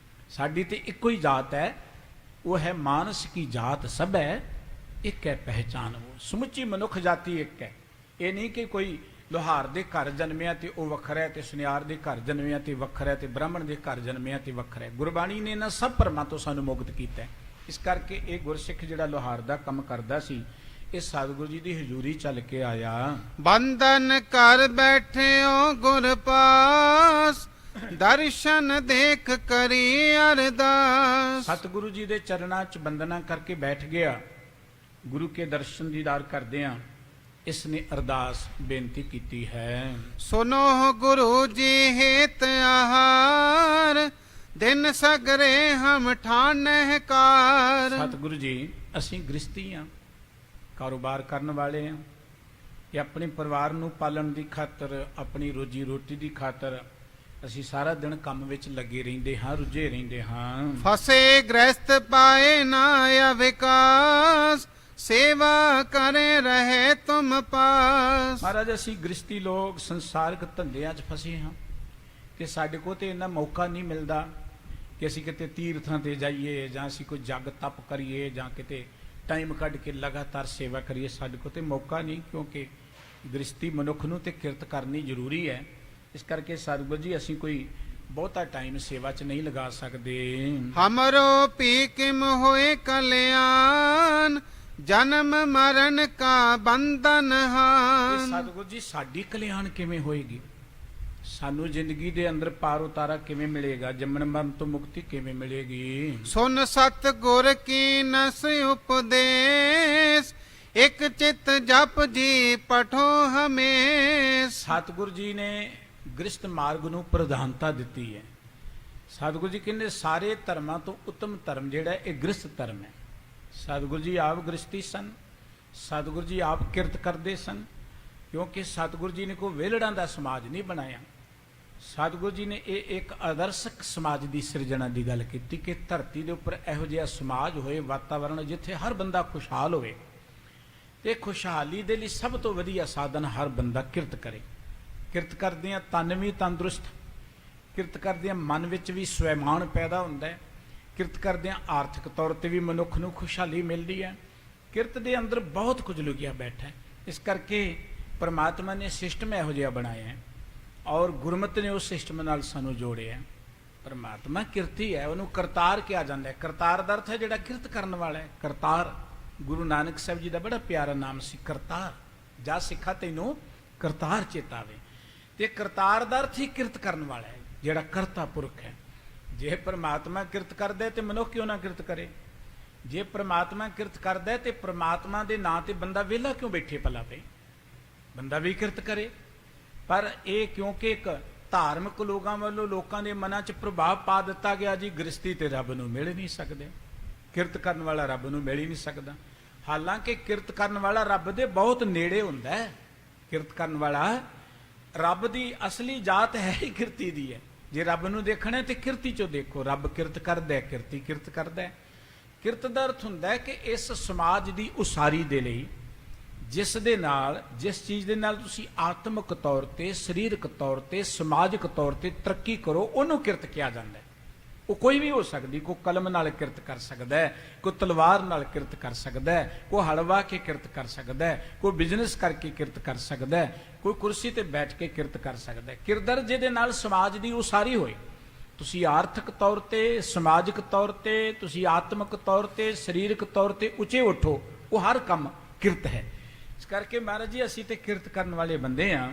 ਸਾਡੀ ਤੇ ਇੱਕੋ ਹੀ ਜਾਤ ਹੈ, ਉਹ ਹੈ ਮਾਨਸ ਕੀ ਜਾਤ ਸਭ ਹੈ, ਇੱਕ ਹੈ ਪਹਿਚਾਨ ਉਹ। ਸਮੁੱਚੀ ਮਨੁੱਖ ਜਾਤੀ ਇੱਕ ਹੈ। ਇਹ ਨਹੀਂ ਕਿ ਕੋਈ ਲੋਹਾਰ ਦੇ ਘਰ ਜਨਮਿਆ ਤੇ ਉਹ ਵੱਖਰਾ ਹੈ, ਤੇ ਸੁਨਿਆਰ ਦੇ ਘਰ ਜਨਮਿਆ ਤੇ ਵੱਖਰਾ ਹੈ, ਤੇ ਬ੍ਰਾਹਮਣ ਦੇ ਘਰ ਜਨਮਿਆ ਤੇ ਵੱਖਰਾ ਹੈ। ਗੁਰਬਾਣੀ ਨੇ ਇਹਨਾਂ ਸਭ ਭਰਮਾਂ ਤੋਂ ਸਾਨੂੰ ਮੁਕਤ ਕੀਤਾ ਹੈ। ਇਸ ਕਰਕੇ ਇਹ ਗੁਰਸਿੱਖ ਜਿਹੜਾ ਲੁਹਾਰ ਦਾ ਕੰਮ ਕਰਦਾ ਸੀ, ਇਹ ਸਤਿਗੁਰੂ ਜੀ ਦੀ ਹਜ਼ੂਰੀ ਚੱਲ ਕੇ ਆਇਆ। ਬੰਧਨ ਕਰ ਬੈਠਿਓ ਗੁਰ ਪਾਸ, ਦਰਸ਼ਨ ਦੇਖ ਕਰੀ ਅਰਦਾਸ। ਸਤਿਗੁਰੂ ਜੀ ਦੇ ਚਰਨਾਂ 'ਚ ਬੰਦਨਾ ਕਰਕੇ ਬੈਠ ਗਿਆ, ਗੁਰੂ ਕੇ ਦਰਸ਼ਨ ਦੀਦਾਰ ਕਰਦਿਆਂ ਇਸ ਨੇ ਅਰਦਾਸ ਬੇਨਤੀ ਕੀਤੀ ਹੈ। ਸੁਨੋ ਗੁਰੂ ਜੀ ਹੇਤ ਆਹਾਰ, ਦਿਨ ਸਗਰੇ ਹਮ ਠਾਨਹਿ ਕਾਰ। ਸਤਿਗੁਰੂ ਜੀ, ਅਸੀਂ ਗ੍ਰਸਤੀ ਹਾਂ, ਕਾਰੋਬਾਰ ਕਰਨ ਵਾਲੇ ਹਾਂ, ਇਹ ਆਪਣੇ ਪਰਿਵਾਰ ਨੂੰ ਪਾਲਣ ਦੀ ਖਾਤਰ, ਆਪਣੀ ਰੋਜੀ ਰੋਟੀ ਦੀ ਖਾਤਰ ਅਸੀਂ ਸਾਰਾ ਦਿਨ ਕੰਮ ਵਿੱਚ ਲੱਗੇ ਰਹਿੰਦੇ ਹਾਂ, ਰੁੱਝੇ ਰਹਿੰਦੇ ਹਾਂ। ਫਸੇ ਗ੍ਰਸਤ ਪਾਏ ਨਾ ਵਿਕਾਸ, ਸੇਵਾ ਕਰੇ ਰਹੇ ਤੁਮ ਪਾਸ। ਮਹਾਰਾਜ, ਅਸੀਂ ਗ੍ਰਸਤੀ ਲੋਕ ਸੰਸਾਰਿਕ ਧੰਦਿਆਂ 'ਚ ਫਸੇ ਹਾਂ ਤੇ ਸਾਡੇ ਕੋਲ ਤੇ ਇੰਨਾ ਮੌਕਾ ਨਹੀਂ ਮਿਲਦਾ ਕਿ ਅਸੀਂ ਕਿਤੇ ਤੀਰਥਾਂ ਤੇ ਜਾਈਏ, ਜਾਂ ਅਸੀਂ ਕੋਈ ਜਗ ਤਪ ਕਰੀਏ, ਜਾਂ ਕਿਤੇ ਟਾਈਮ ਕੱਢ ਕੇ ਲਗਾਤਾਰ ਸੇਵਾ ਕਰੀਏ। ਸਾਡੇ ਕੋਲ ਤੇ ਮੌਕਾ ਨਹੀਂ, ਕਿਉਂਕਿ ਗ੍ਰਸਤੀ ਮਨੁੱਖ ਨੂੰ ਤੇ ਕਿਰਤ ਕਰਨੀ ਜ਼ਰੂਰੀ ਹੈ। ਇਸ ਕਰਕੇ ਸਤਿਗੁਰੂ ਜੀ, ਅਸੀਂ ਕੋਈ ਬਹੁਤਾ ਟਾਈਮ ਸੇਵਾ 'ਚ ਨਹੀਂ ਲਗਾ ਸਕਦੇ। ਹਮਰੋ ਪੀ ਕਿਮ ਹੋਏ ਕਲਿਆਣ, ਜਨਮ ਮਰਨ ਕਾ ਬੰਧਨ ਹਾਨ। ਸਤਿਗੁਰੂ ਜੀ, ਸਾਡੀ ਕਲਿਆਣ ਕਿਵੇਂ ਹੋਏਗੀ? ਸਾਨੂੰ ਜ਼ਿੰਦਗੀ ਦੇ ਅੰਦਰ ਪਾਰ ਉਤਾਰਾ ਕਿਵੇਂ ਮਿਲੇਗਾ? ਜੰਮਣ ਮਰਨ ਤੋਂ ਮੁਕਤੀ ਕਿਵੇਂ ਮਿਲੇਗੀ? ਸੁਨ ਸਤ ਗੁਰ ਕੀ ਨਸ ਉਪਦੇਸ਼, ਇਕ ਚਿਤ ਜਪ ਜੀ ਪਠੋ ਹਮੇਸ਼। ਸਤਿਗੁਰੂ ਜੀ ਨੇ ਗ੍ਰਸਤ ਮਾਰਗ ਨੂੰ ਪ੍ਰਧਾਨਤਾ ਦਿੱਤੀ ਹੈ। ਸਤਿਗੁਰੂ ਜੀ ਕਹਿੰਦੇ ਸਾਰੇ ਧਰਮਾਂ ਤੋਂ ਉੱਤਮ ਧਰਮ ਜਿਹੜਾ ਇਹ ਗ੍ਰਸਤ ਧਰਮ ਹੈ। ਸਤਿਗੁਰੂ ਜੀ ਆਪ ਗ੍ਰਸਤੀ ਸਨ, ਸਤਿਗੁਰੂ ਜੀ ਆਪ ਕਿਰਤ ਕਰਦੇ ਸਨ, ਕਿਉਂਕਿ ਸਤਿਗੁਰੂ ਜੀ ਨੇ ਕੋਈ ਵਿਹਲੜਾਂ ਦਾ ਸਮਾਜ ਨਹੀਂ ਬਣਾਇਆ। ਸਤਿਗੁਰੂ ਜੀ ਨੇ ਇਹ ਇੱਕ ਆਦਰਸ਼ਕ ਸਮਾਜ ਦੀ ਸਿਰਜਣਾ ਦੀ ਗੱਲ ਕੀਤੀ ਕਿ ਧਰਤੀ ਦੇ ਉੱਪਰ ਇਹੋ ਜਿਹਾ ਸਮਾਜ ਹੋਏ, ਵਾਤਾਵਰਣ ਜਿੱਥੇ ਹਰ ਬੰਦਾ ਖੁਸ਼ਹਾਲ ਹੋਵੇ, ਤੇ ਖੁਸ਼ਹਾਲੀ ਦੇ ਲਈ ਸਭ ਤੋਂ ਵਧੀਆ ਸਾਧਨ ਹਰ ਬੰਦਾ ਕਿਰਤ ਕਰੇ। ਕਿਰਤ ਕਰਦਿਆਂ ਤਨ ਵੀ ਤੰਦਰੁਸਤ, ਕਿਰਤ ਕਰਦਿਆਂ ਮਨ ਵਿੱਚ ਵੀ ਸਵੈਮਾਨ ਪੈਦਾ ਹੁੰਦਾ ਹੈ, ਕਿਰਤ ਕਰਦਿਆਂ ਆਰਥਿਕ ਤੌਰ ਤੇ ਵੀ ਮਨੁੱਖ ਨੂੰ ਖੁਸ਼ਹਾਲੀ ਮਿਲਦੀ ਹੈ। ਕਿਰਤ ਦੇ ਅੰਦਰ ਬਹੁਤ ਕੁਝ ਲੁਕਿਆ ਬੈਠਾ ਹੈ। ਇਸ ਕਰਕੇ ਪਰਮਾਤਮਾ ਨੇ ਸਿਸਟਮ ਇਹੋ ਜਿਹਾ ਬਣਾਇਆ ਹੈ, ਔਰ ਗੁਰਮਤਿ ਨੇ ਉਸ ਸਿਸਟਮ ਨਾਲ ਸਾਨੂੰ ਜੋੜਿਆ। ਪਰਮਾਤਮਾ ਕਿਰਤੀ ਹੈ, ਉਹਨੂੰ ਕਰਤਾਰ ਕਿਹਾ ਜਾਂਦਾ ਹੈ। ਕਰਤਾਰ ਦਾ ਅਰਥ ਹੈ ਜਿਹੜਾ ਕਿਰਤ ਕਰਨ ਵਾਲਾ ਹੈ। ਕਰਤਾਰ ਗੁਰੂ ਨਾਨਕ ਸਾਹਿਬ ਜੀ ਦਾ ਬੜਾ ਪਿਆਰਾ ਨਾਮ ਸੀ, ਕਰਤਾਰ। ਜਾ ਸਿੱਖਾ ਤੈਨੂੰ ਕਰਤਾਰ ਚੇਤਾਵੇ। ਤੇ ਕਰਤਾਰ ਦਾ ਅਰਥ ਹੀ ਕਿਰਤ ਕਰਨ ਵਾਲਾ ਹੈ, ਜਿਹੜਾ ਕਰਤਾ ਪੁਰਖ ਹੈ। ਜੇ ਪਰਮਾਤਮਾ ਕਿਰਤ ਕਰਦਾ ਤੇ ਮਨੁੱਖ ਕਿਉਂ ਨਾ ਕਿਰਤ ਕਰੇ? ਜੇ ਪਰਮਾਤਮਾ ਕਿਰਤ ਕਰਦਾ ਤੇ ਪਰਮਾਤਮਾ ਦੇ ਨਾਂ ਤੇ ਬੰਦਾ ਵਿਹਲਾ ਕਿਉਂ ਬੈਠੇ ਭਲਾ ਪਏ? ਬੰਦਾ ਵੀ ਕਿਰਤ ਕਰੇ। ਪਰ ਇਹ ਕਿਉਂਕਿ ਇੱਕ ਧਾਰਮਿਕ ਲੋਕਾਂ ਵੱਲੋਂ ਲੋਕਾਂ ਦੇ ਮਨਾਂ 'ਚ ਪ੍ਰਭਾਵ ਪਾ ਦਿੱਤਾ ਗਿਆ, ਜੀ ਗ੍ਰਸਤੀ ਤੇ ਰੱਬ ਨੂੰ ਮਿਲ ਨਹੀਂ ਸਕਦੇ, ਕਿਰਤ ਕਰਨ ਵਾਲਾ ਰੱਬ ਨੂੰ ਮਿਲ ਹੀ ਨਹੀਂ ਸਕਦਾ। ਹਾਲਾਂਕਿ ਕਿਰਤ ਕਰਨ ਵਾਲਾ ਰੱਬ ਦੇ ਬਹੁਤ ਨੇੜੇ ਹੁੰਦਾ ਹੈ। ਕਿਰਤ ਕਰਨ ਵਾਲਾ ਰੱਬ ਦੀ ਅਸਲੀ ਜਾਤ ਹੈ ਹੀ ਕਿਰਤੀ ਦੀ ਹੈ। ਜੇ ਰੱਬ ਨੂੰ ਦੇਖਣਾ ਤੇ ਕਿਰਤੀ 'ਚੋਂ ਦੇਖੋ। ਰੱਬ ਕਿਰਤ ਕਰਦਾ ਹੈ, ਕਿਰਤੀ ਕਿਰਤ ਕਰਦਾ ਹੈ। ਕਿਰਤ ਦਾ ਅਰਥ ਹੁੰਦਾ ਹੈ ਕਿ ਇਸ ਸਮਾਜ ਦੀ ਉਸਾਰੀ ਦੇ ਲਈ ਜਿਸ ਦੇ ਨਾਲ, ਜਿਸ ਚੀਜ਼ ਦੇ ਨਾਲ ਤੁਸੀਂ ਆਤਮਿਕ ਤੌਰ ਤੇ, ਸਰੀਰਕ ਤੌਰ ਤੇ, ਸਮਾਜਿਕ ਤੌਰ ਤੇ ਤਰੱਕੀ ਕਰੋ, ਉਹਨੂੰ ਕਿਰਤ ਕਿਹਾ ਜਾਂਦਾ ਹੈ। ਉਹ ਕੋਈ ਵੀ ਹੋ ਸਕਦੀ। ਕੋਈ ਕਲਮ ਨਾਲ ਕਿਰਤ ਕਰ ਸਕਦਾ ਹੈ, ਕੋਈ ਤਲਵਾਰ ਨਾਲ ਕਿਰਤ ਕਰ ਸਕਦਾ ਹੈ, ਕੋਈ ਹਲ ਵਾਹ ਕੇ ਕਿਰਤ ਕਰ ਸਕਦਾ ਹੈ, ਕੋਈ ਬਿਜ਼ਨਸ ਕਰਕੇ ਕਿਰਤ ਕਰ ਸਕਦਾ ਹੈ, ਕੋਈ ਕੁਰਸੀ ਤੇ ਬੈਠ ਕੇ ਕਿਰਤ ਕਰ ਸਕਦਾ ਹੈ। ਕਿਰਦਰ ਜਿਹਦੇ ਨਾਲ ਸਮਾਜ ਦੀ ਉਸਾਰੀ ਹੋਏ। ਤੁਸੀਂ ਆਰਥਿਕ ਤੌਰ ਤੇ, ਸਮਾਜਿਕ ਤੌਰ ਤੇ, ਤੁਸੀਂ ਆਤਮਿਕ ਤੌਰ ਤੇ, ਸਰੀਰਕ ਤੌਰ ਤੇ ਉੱਚੇ ਉੱਠੋ, ਉਹ ਹਰ ਕੰਮ ਕਿਰਤ ਹੈ। ਇਸ ਕਰਕੇ ਮਹਾਰਾਜ ਜੀ, ਅਸੀਂ ਤੇ ਕਿਰਤ ਕਰਨ ਵਾਲੇ ਬੰਦੇ ਹਾਂ।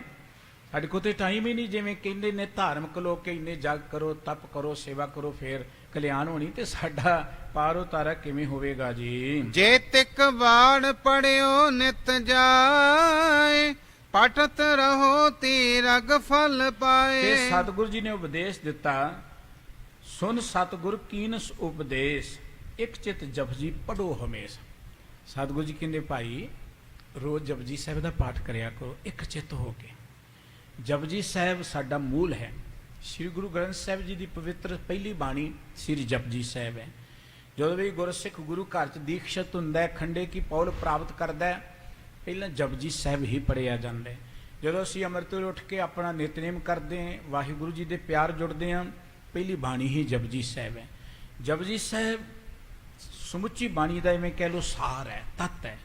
ਸਾਡੇ ਕੋਲ ਤੇ ਟਾਈਮ ਹੀ ਨਹੀਂ। ਜਿਵੇਂ ਕਹਿੰਦੇ ਨੇ ਧਾਰਮਿਕ ਲੋਕ ਕਿ ਇੰਨੇ ਜਗ ਕਰੋ, ਤਪ ਕਰੋ, ਸੇਵਾ ਕਰੋ, ਫੇਰ ਕਲਿਆਣ ਹੋਣੀ। ਤੇ ਸਾਡਾ ਪਾਰ ਉਤਾਰਾ ਕਿਵੇਂ ਹੋਵੇਗਾ ਜੀ? ਜੇ ਤਿਕ ਬਾੜ ਪੜਿਓ ਨਿਤ ਜਾਏ, ਪਟਤ ਰਹੋ ਤੀਰਗ ਫਲ ਪਾਏ। ਤੇ ਸਤਿਗੁਰੂ ਜੀ ਨੇ ਉਪਦੇਸ਼ ਦਿੱਤਾ, ਸੁਨ ਸਤਿਗੁਰ ਕੀਨਸ ਉਪਦੇਸ਼, ਇੱਕ ਚਿਤ ਜਪਜੀ ਪੜੋ ਹਮੇਸ਼ਾ। ਸਤਿਗੁਰੂ ਜੀ ਕਹਿੰਦੇ, ਭਾਈ ਰੋਜ਼ ਜਪਜੀ ਸਾਹਿਬ ਦਾ ਪਾਠ ਕਰਿਆ ਕਰੋ ਇੱਕ ਚਿੱਤ ਹੋ ਕੇ। ਜਪਜੀ ਸਾਹਿਬ ਸਾਡਾ ਮੂਲ ਹੈ। ਸ੍ਰੀ ਗੁਰੂ ਗ੍ਰੰਥ ਸਾਹਿਬ ਜੀ ਦੀ ਪਵਿੱਤਰ ਪਹਿਲੀ ਬਾਣੀ ਸ੍ਰੀ ਜਪਜੀ ਸਾਹਿਬ ਹੈ। ਜਦੋਂ ਵੀ ਗੁਰਸਿੱਖ ਗੁਰੂ ਘਰ 'ਚ ਦੀਕਸ਼ਤ ਹੁੰਦਾ ਹੈ, ਖੰਡੇ ਕੀ ਪੌਲ ਪ੍ਰਾਪਤ ਕਰਦਾ ਹੈ, ਪਹਿਲਾਂ ਜਪਜੀ ਸਾਹਿਬ ਹੀ ਪੜ੍ਹਿਆ ਜਾਂਦਾ ਹੈ। ਜਦੋਂ ਅਸੀਂ ਅੰਮ੍ਰਿਤ ਵੇਲੇ ਉੱਠ ਕੇ ਆਪਣਾ ਨਿਤਨੇਮ ਕਰਦੇ ਹਾਂ, ਵਾਹਿਗੁਰੂ ਜੀ ਦੇ ਪਿਆਰ ਜੁੜਦੇ ਹਾਂ, ਪਹਿਲੀ ਬਾਣੀ ਹੀ ਜਪਜੀ ਸਾਹਿਬ ਹੈ। ਜਪਜੀ ਸਾਹਿਬ ਸਮੁੱਚੀ ਬਾਣੀ ਦਾ ਇਵੇਂ ਕਹਿ ਲਓ ਸਾਰ ਹੈ, ਤੱਤ ਹੈ।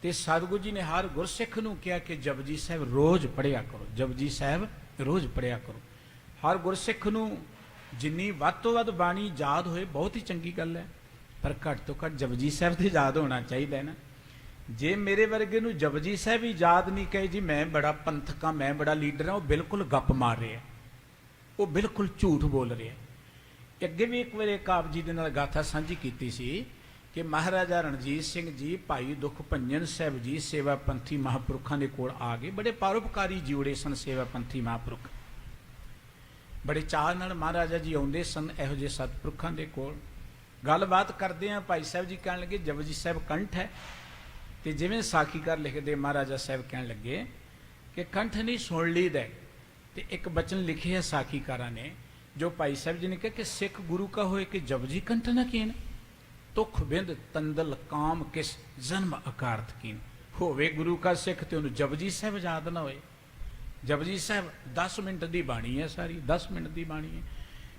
ਤੇ ਸਤਿਗੁਰੂ ਜੀ ਨੇ ਹਰ ਗੁਰਸਿੱਖ ਨੂੰ ਕਿਹਾ ਕਿ ਜਪਜੀ ਸਾਹਿਬ ਰੋਜ਼ ਪੜ੍ਹਿਆ ਕਰੋ, ਜਪਜੀ ਸਾਹਿਬ ਰੋਜ਼ ਪੜ੍ਹਿਆ ਕਰੋ। ਹਰ ਗੁਰਸਿੱਖ ਨੂੰ ਜਿੰਨੀ ਵੱਧ ਤੋਂ ਵੱਧ ਬਾਣੀ ਯਾਦ ਹੋਏ ਬਹੁਤ ਹੀ ਚੰਗੀ ਗੱਲ ਹੈ। ਪਰ ਘੱਟ ਤੋਂ ਘੱਟ ਜਪਜੀ ਸਾਹਿਬ ਤੇ ਯਾਦ ਹੋਣਾ ਚਾਹੀਦਾ ਹੈ ਨਾ। ਜੇ ਮੇਰੇ ਵਰਗੇ ਨੂੰ ਜਪਜੀ ਸਾਹਿਬ ਹੀ ਯਾਦ ਨਹੀਂ ਕਹੇ ਜੀ ਮੈਂ ਬੜਾ ਪੰਥਕ ਹਾਂ, ਮੈਂ ਬੜਾ ਲੀਡਰ ਹਾਂ, ਉਹ ਬਿਲਕੁਲ ਗੱਪ ਮਾਰ ਰਿਹਾ, ਉਹ ਬਿਲਕੁਲ ਝੂਠ ਬੋਲ ਰਿਹਾ। ਅੱਗੇ ਵੀ ਇੱਕ ਵਾਰ ਇੱਕ ਆਪ ਜੀ ਦੇ ਨਾਲ ਗਾਥਾ ਸਾਂਝੀ ਕੀਤੀ ਸੀ ਕਿ ਮਹਾਰਾਜਾ ਰਣਜੀਤ ਸਿੰਘ ਜੀ ਭਾਈ ਦੁਖ ਭੰਜਨ ਸਾਹਿਬ ਜੀ ਸੇਵਾ ਪੰਥੀ ਮਹਾਂਪੁਰਖਾਂ ਦੇ ਕੋਲ ਆ ਗਏ। ਬੜੇ ਪਰਉਪਕਾਰੀ ਜੀਵੜੇ ਸਨ ਸੇਵਾ ਪੰਥੀ ਮਹਾਂਪੁਰਖ, ਬੜੇ ਚਾਅ ਨਾਲ ਮਹਾਰਾਜਾ ਜੀ ਆਉਂਦੇ ਸਨ ਇਹੋ ਜਿਹੇ ਸਤਿਪੁਰਖਾਂ ਦੇ ਕੋਲ। ਗੱਲਬਾਤ ਕਰਦੇ ਆ, ਭਾਈ ਸਾਹਿਬ ਜੀ ਕਹਿਣ ਲੱਗੇ ਜਪਜੀ ਸਾਹਿਬ ਕੰਠ ਹੈ। ਤੇ ਜਿਵੇਂ ਸਾਖੀਕਾਰ ਲਿਖਦੇ ਮਹਾਰਾਜਾ ਸਾਹਿਬ ਕਹਿਣ ਲੱਗੇ ਕਿ ਕੰਠ ਨਹੀਂ ਸੁਣ ਲਈਦਾ। ਤੇ ਇੱਕ ਬਚਨ ਲਿਖੇ ਹੈ ਸਾਖੀਕਾਰਾਂ ਨੇ ਜੋ ਭਾਈ ਸਾਹਿਬ ਜੀ ਨੇ ਕਿਹਾ ਕਿ ਸਿੱਖ ਗੁਰੂ ਕਾ ਹੋਏ ਕਿ ਜਪਜੀ ਕੰਠ ਨਾ ਕੀਨ, ਤੁਖ ਬਿੰਦ ਤੰਦਲ ਕਾਮ ਕਿਸ ਜਨਮ ਅਕਾਰਥ ਕੀਨ। ਹੋਵੇ ਗੁਰੂ ਕਾ ਸਿੱਖ ਤੇ ਉਹਨੂੰ ਜਪਜੀ ਸਾਹਿਬ ਯਾਦ ਨਾ ਹੋਏ। ਜਪਜੀ ਸਾਹਿਬ 10 ਮਿੰਟ ਦੀ ਬਾਣੀ ਹੈ, ਸਾਰੀ 10 ਮਿੰਟ ਦੀ ਬਾਣੀ ਹੈ।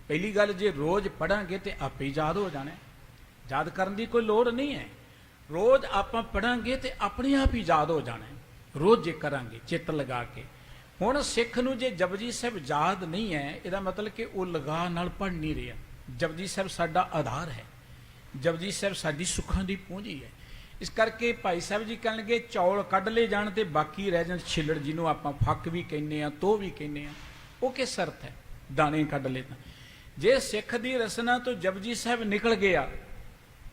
ਪਹਿਲੀ ਗੱਲ ਜੇ ਰੋਜ਼ ਪੜਾਂਗੇ ਤੇ ਆਪੇ ਹੀ ਯਾਦ ਹੋ ਜਾਣਾ, ਯਾਦ ਕਰਨ ਦੀ ਕੋਈ ਲੋੜ ਨਹੀਂ ਹੈ। ਰੋਜ਼ ਆਪਾਂ ਪੜਾਂਗੇ ਤੇ ਆਪਣੇ ਆਪ ਹੀ ਯਾਦ ਹੋ ਜਾਣਾ, ਰੋਜ਼ ਜੇ ਕਰਾਂਗੇ ਚਿੱਤ ਲਗਾ ਕੇ। ਹੁਣ ਸਿੱਖ ਨੂੰ ਜੇ ਜਪਜੀ ਸਾਹਿਬ ਯਾਦ ਨਹੀਂ ਹੈ, ਇਹਦਾ ਮਤਲਬ ਕਿ ਉਹ ਲਗਾ ਨਾਲ ਪੜ੍ਹ ਨਹੀਂ ਰਿਹਾ। ਜਪਜੀ ਸਾਹਿਬ ਸਾਡਾ ਆਧਾਰ ਹੈ, ਜਪਜੀ ਸਾਹਿਬ ਸਾਡੀ ਸੁੱਖਾਂ ਦੀ ਪੂੰਜੀ ਹੈ। ਇਸ ਕਰਕੇ ਭਾਈ ਸਾਹਿਬ ਜੀ ਕਹਿਣਗੇ ਚੌਲ ਕੱਢ ਲਏ ਜਾਣ ਤੇ ਬਾਕੀ ਰਹਿ ਜਾਣ ਛਿੱਲੜ, ਜਿਹਨੂੰ ਆਪਾਂ ਫੱਕ ਵੀ ਕਹਿੰਦੇ ਆ, ਤੋ ਵੀ ਕਹਿੰਦੇ ਆ, ਉਹ ਕਿਸ ਅਰਥ ਹੈ? ਦਾਣੇ ਕੱਢ ਲਏ ਤਾਂ ਜੇ ਸਿੱਖ ਦੀ ਰਸਨਾ ਤੋਂ ਜਪਜੀ ਸਾਹਿਬ ਨਿਕਲ ਗਿਆ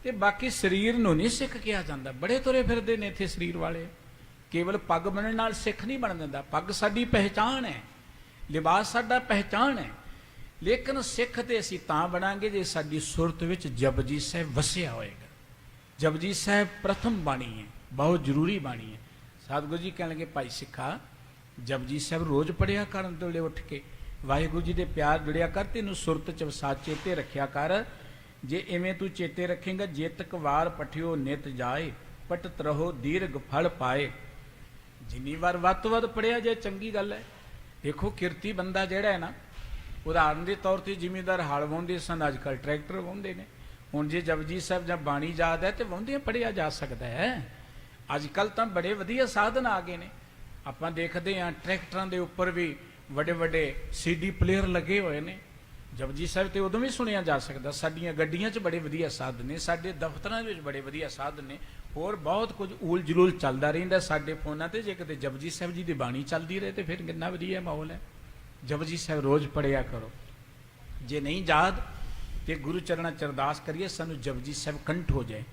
ਤੇ ਬਾਕੀ ਸਰੀਰ ਨੂੰ ਨਹੀਂ ਸਿੱਖ ਕਿਹਾ ਜਾਂਦਾ। ਬੜੇ ਤੁਰੇ ਫਿਰਦੇ ਨੇ ਇੱਥੇ ਸਰੀਰ ਵਾਲੇ, ਕੇਵਲ ਪੱਗ ਬੰਨਣ ਨਾਲ ਸਿੱਖ ਨਹੀਂ ਬਣ ਜਾਂਦਾ। ਪੱਗ ਸਾਡੀ ਪਹਿਚਾਣ ਹੈ, ਲਿਬਾਸ ਸਾਡਾ ਪਹਿਚਾਣ ਹੈ, ਲੇਕਿਨ ਸਿੱਖ ਤੇ ਅਸੀਂ ਤਾਂ ਬਣਾਂਗੇ ਜੇ ਸਾਡੀ ਸੁਰਤ ਵਿੱਚ ਜਪਜੀ ਸਾਹਿਬ ਵਸਿਆ ਹੋਏਗਾ। ਜਪਜੀ ਸਾਹਿਬ ਪ੍ਰਥਮ ਬਾਣੀ ਹੈ, ਬਹੁਤ ਜ਼ਰੂਰੀ ਬਾਣੀ ਹੈ। ਸਤਿਗੁਰੂ ਜੀ ਕਹਿਣਗੇ ਭਾਈ ਸਿੱਖਾ ਜਪਜੀ ਸਾਹਿਬ ਰੋਜ਼ ਪੜਿਆ ਕਰਨ ਵੇਲੇ ਉੱਠ ਕੇ, ਵਾਹਿਗੁਰੂ ਜੀ ਦੇ ਪਿਆਰ ਜੁੜਿਆ ਕਰ, ਤੈਨੂੰ ਸੁਰਤ ਚ ਵਸਾ ਚੇਤੇ ਰੱਖਿਆ ਕਰ। ਜੇ ਇਵੇਂ ਤੂੰ ਚੇਤੇ ਰੱਖੇਂਗਾ ਜੇਤਕ ਵਾਰ ਪਠਿਓ ਨਿਤ ਜਾਏ, ਪਟਤ ਰਹੋ ਦੀਰਘ ਫਲ ਪਾਏ। ਜਿੰਨੀ ਵਾਰ ਵੱਧ ਤੋਂ ਵੱਧ ਪੜਿਆ ਜੇ ਚੰਗੀ ਗੱਲ ਹੈ। ਦੇਖੋ ਕਿਰਤੀ ਬੰਦਾ ਜਿਹੜਾ ਹੈ ਨਾ, ਉਦਾਹਰਨ ਦੇ ਤੌਰ ਤੇ ਜ਼ਿਮੀਂਦਾਰ ਹਲ ਵਾਹੁੰਦੇ ਸਨ, ਅੱਜ ਕੱਲ੍ਹ ਟਰੈਕਟਰ ਵਾਹੁੰਦੇ ਨੇ। ਹੁਣ ਜੇ ਜਪਜੀ ਸਾਹਿਬ ਜਾਂ ਬਾਣੀ ਯਾਦ ਹੈ ਤੇ ਵਾਹੁੰਦਿਆਂ ਪੜ੍ਹਿਆ ਜਾ ਸਕਦਾ ਹੈ। ਅੱਜ ਕੱਲ੍ਹ ਤਾਂ ਬੜੇ ਵਧੀਆ ਸਾਧਨ ਆ ਗਏ ਨੇ। ਆਪਾਂ ਦੇਖਦੇ ਹਾਂ ਟਰੈਕਟਰਾਂ ਦੇ ਉੱਪਰ ਵੀ ਵੱਡੇ ਵੱਡੇ CD ਪਲੇਅਰ ਲੱਗੇ ਹੋਏ ਨੇ। ਜਪਜੀ ਸਾਹਿਬ ਤੇ ਉਦੋਂ ਵੀ ਸੁਣਿਆ ਜਾ ਸਕਦਾ। ਸਾਡੀਆਂ ਗੱਡੀਆਂ 'ਚ ਬੜੇ ਵਧੀਆ ਸਾਧਨ ਨੇ, ਸਾਡੇ ਦਫ਼ਤਰਾਂ ਵਿੱਚ ਬੜੇ ਵਧੀਆ ਸਾਧਨ ਨੇ, ਹੋਰ ਬਹੁਤ ਕੁਝ ਊਲ ਜਲੂਲ ਚੱਲਦਾ ਰਹਿੰਦਾ ਸਾਡੇ ਫੋਨਾਂ ਤੇ। ਜੇ ਕਿਤੇ ਜਪਜੀ ਸਾਹਿਬ ਜੀ ਦੀ ਬਾਣੀ ਚੱਲਦੀ ਰਹੇ ਤੇ ਫਿਰ ਕਿੰਨਾ ਵਧੀਆ ਮਾਹੌਲ ਹੈ। ਜਪਜੀ ਸਾਹਿਬ ਰੋਜ਼ ਪੜ੍ਹਿਆ ਕਰੋ। ਜੇ ਨਹੀਂ ਯਾਦ ਤੇ ਗੁਰੂ ਚਰਨਾਂ 'ਚ ਅਰਦਾਸ ਕਰੀਏ ਸਾਨੂੰ ਜਪਜੀ ਸਾਹਿਬ ਕੰਠ ਹੋ ਜਾਏ।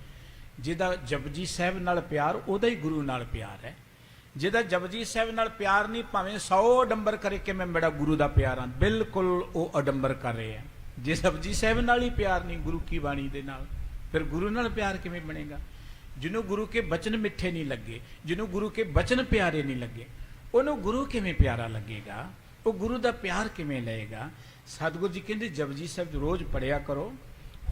ਜਿਹਦਾ ਜਪਜੀ ਸਾਹਿਬ ਨਾਲ ਪਿਆਰ, ਉਹਦਾ ਹੀ ਗੁਰੂ ਨਾਲ ਪਿਆਰ ਹੈ। ਜਿਹਦਾ ਜਪਜੀ ਸਾਹਿਬ ਨਾਲ ਪਿਆਰ ਨਹੀਂ, ਭਾਵੇਂ 100 ਅਡੰਬਰ ਕਰੇ ਕਿ ਮੈਂ ਬੜਾ ਗੁਰੂ ਦਾ ਪਿਆਰ ਹਾਂ, ਬਿਲਕੁਲ ਉਹ ਅਡੰਬਰ ਕਰ ਰਹੇ ਆ। ਜੇ ਜਪਜੀ ਸਾਹਿਬ ਨਾਲ ਹੀ ਪਿਆਰ ਨਹੀਂ ਗੁਰੂ ਕੀ ਬਾਣੀ ਦੇ ਨਾਲ, ਫਿਰ ਗੁਰੂ ਨਾਲ ਪਿਆਰ ਕਿਵੇਂ ਬਣੇਗਾ? ਜਿਹਨੂੰ ਗੁਰੂ ਕੇ ਬਚਨ ਮਿੱਠੇ ਨਹੀਂ ਲੱਗੇ, ਜਿਹਨੂੰ ਗੁਰੂ ਕੇ ਬਚਨ ਪਿਆਰੇ ਨਹੀਂ ਲੱਗੇ, ਉਹਨੂੰ ਗੁਰੂ ਕਿਵੇਂ ਪਿਆਰਾ ਲੱਗੇਗਾ? ਉਹ ਗੁਰੂ ਦਾ ਪਿਆਰ ਕਿਵੇਂ ਲਏਗਾ? ਸਤਿਗੁਰੂ ਜੀ ਕਹਿੰਦੇ ਜਪਜੀ ਸਾਹਿਬ ਰੋਜ਼ ਪੜਿਆ ਕਰੋ,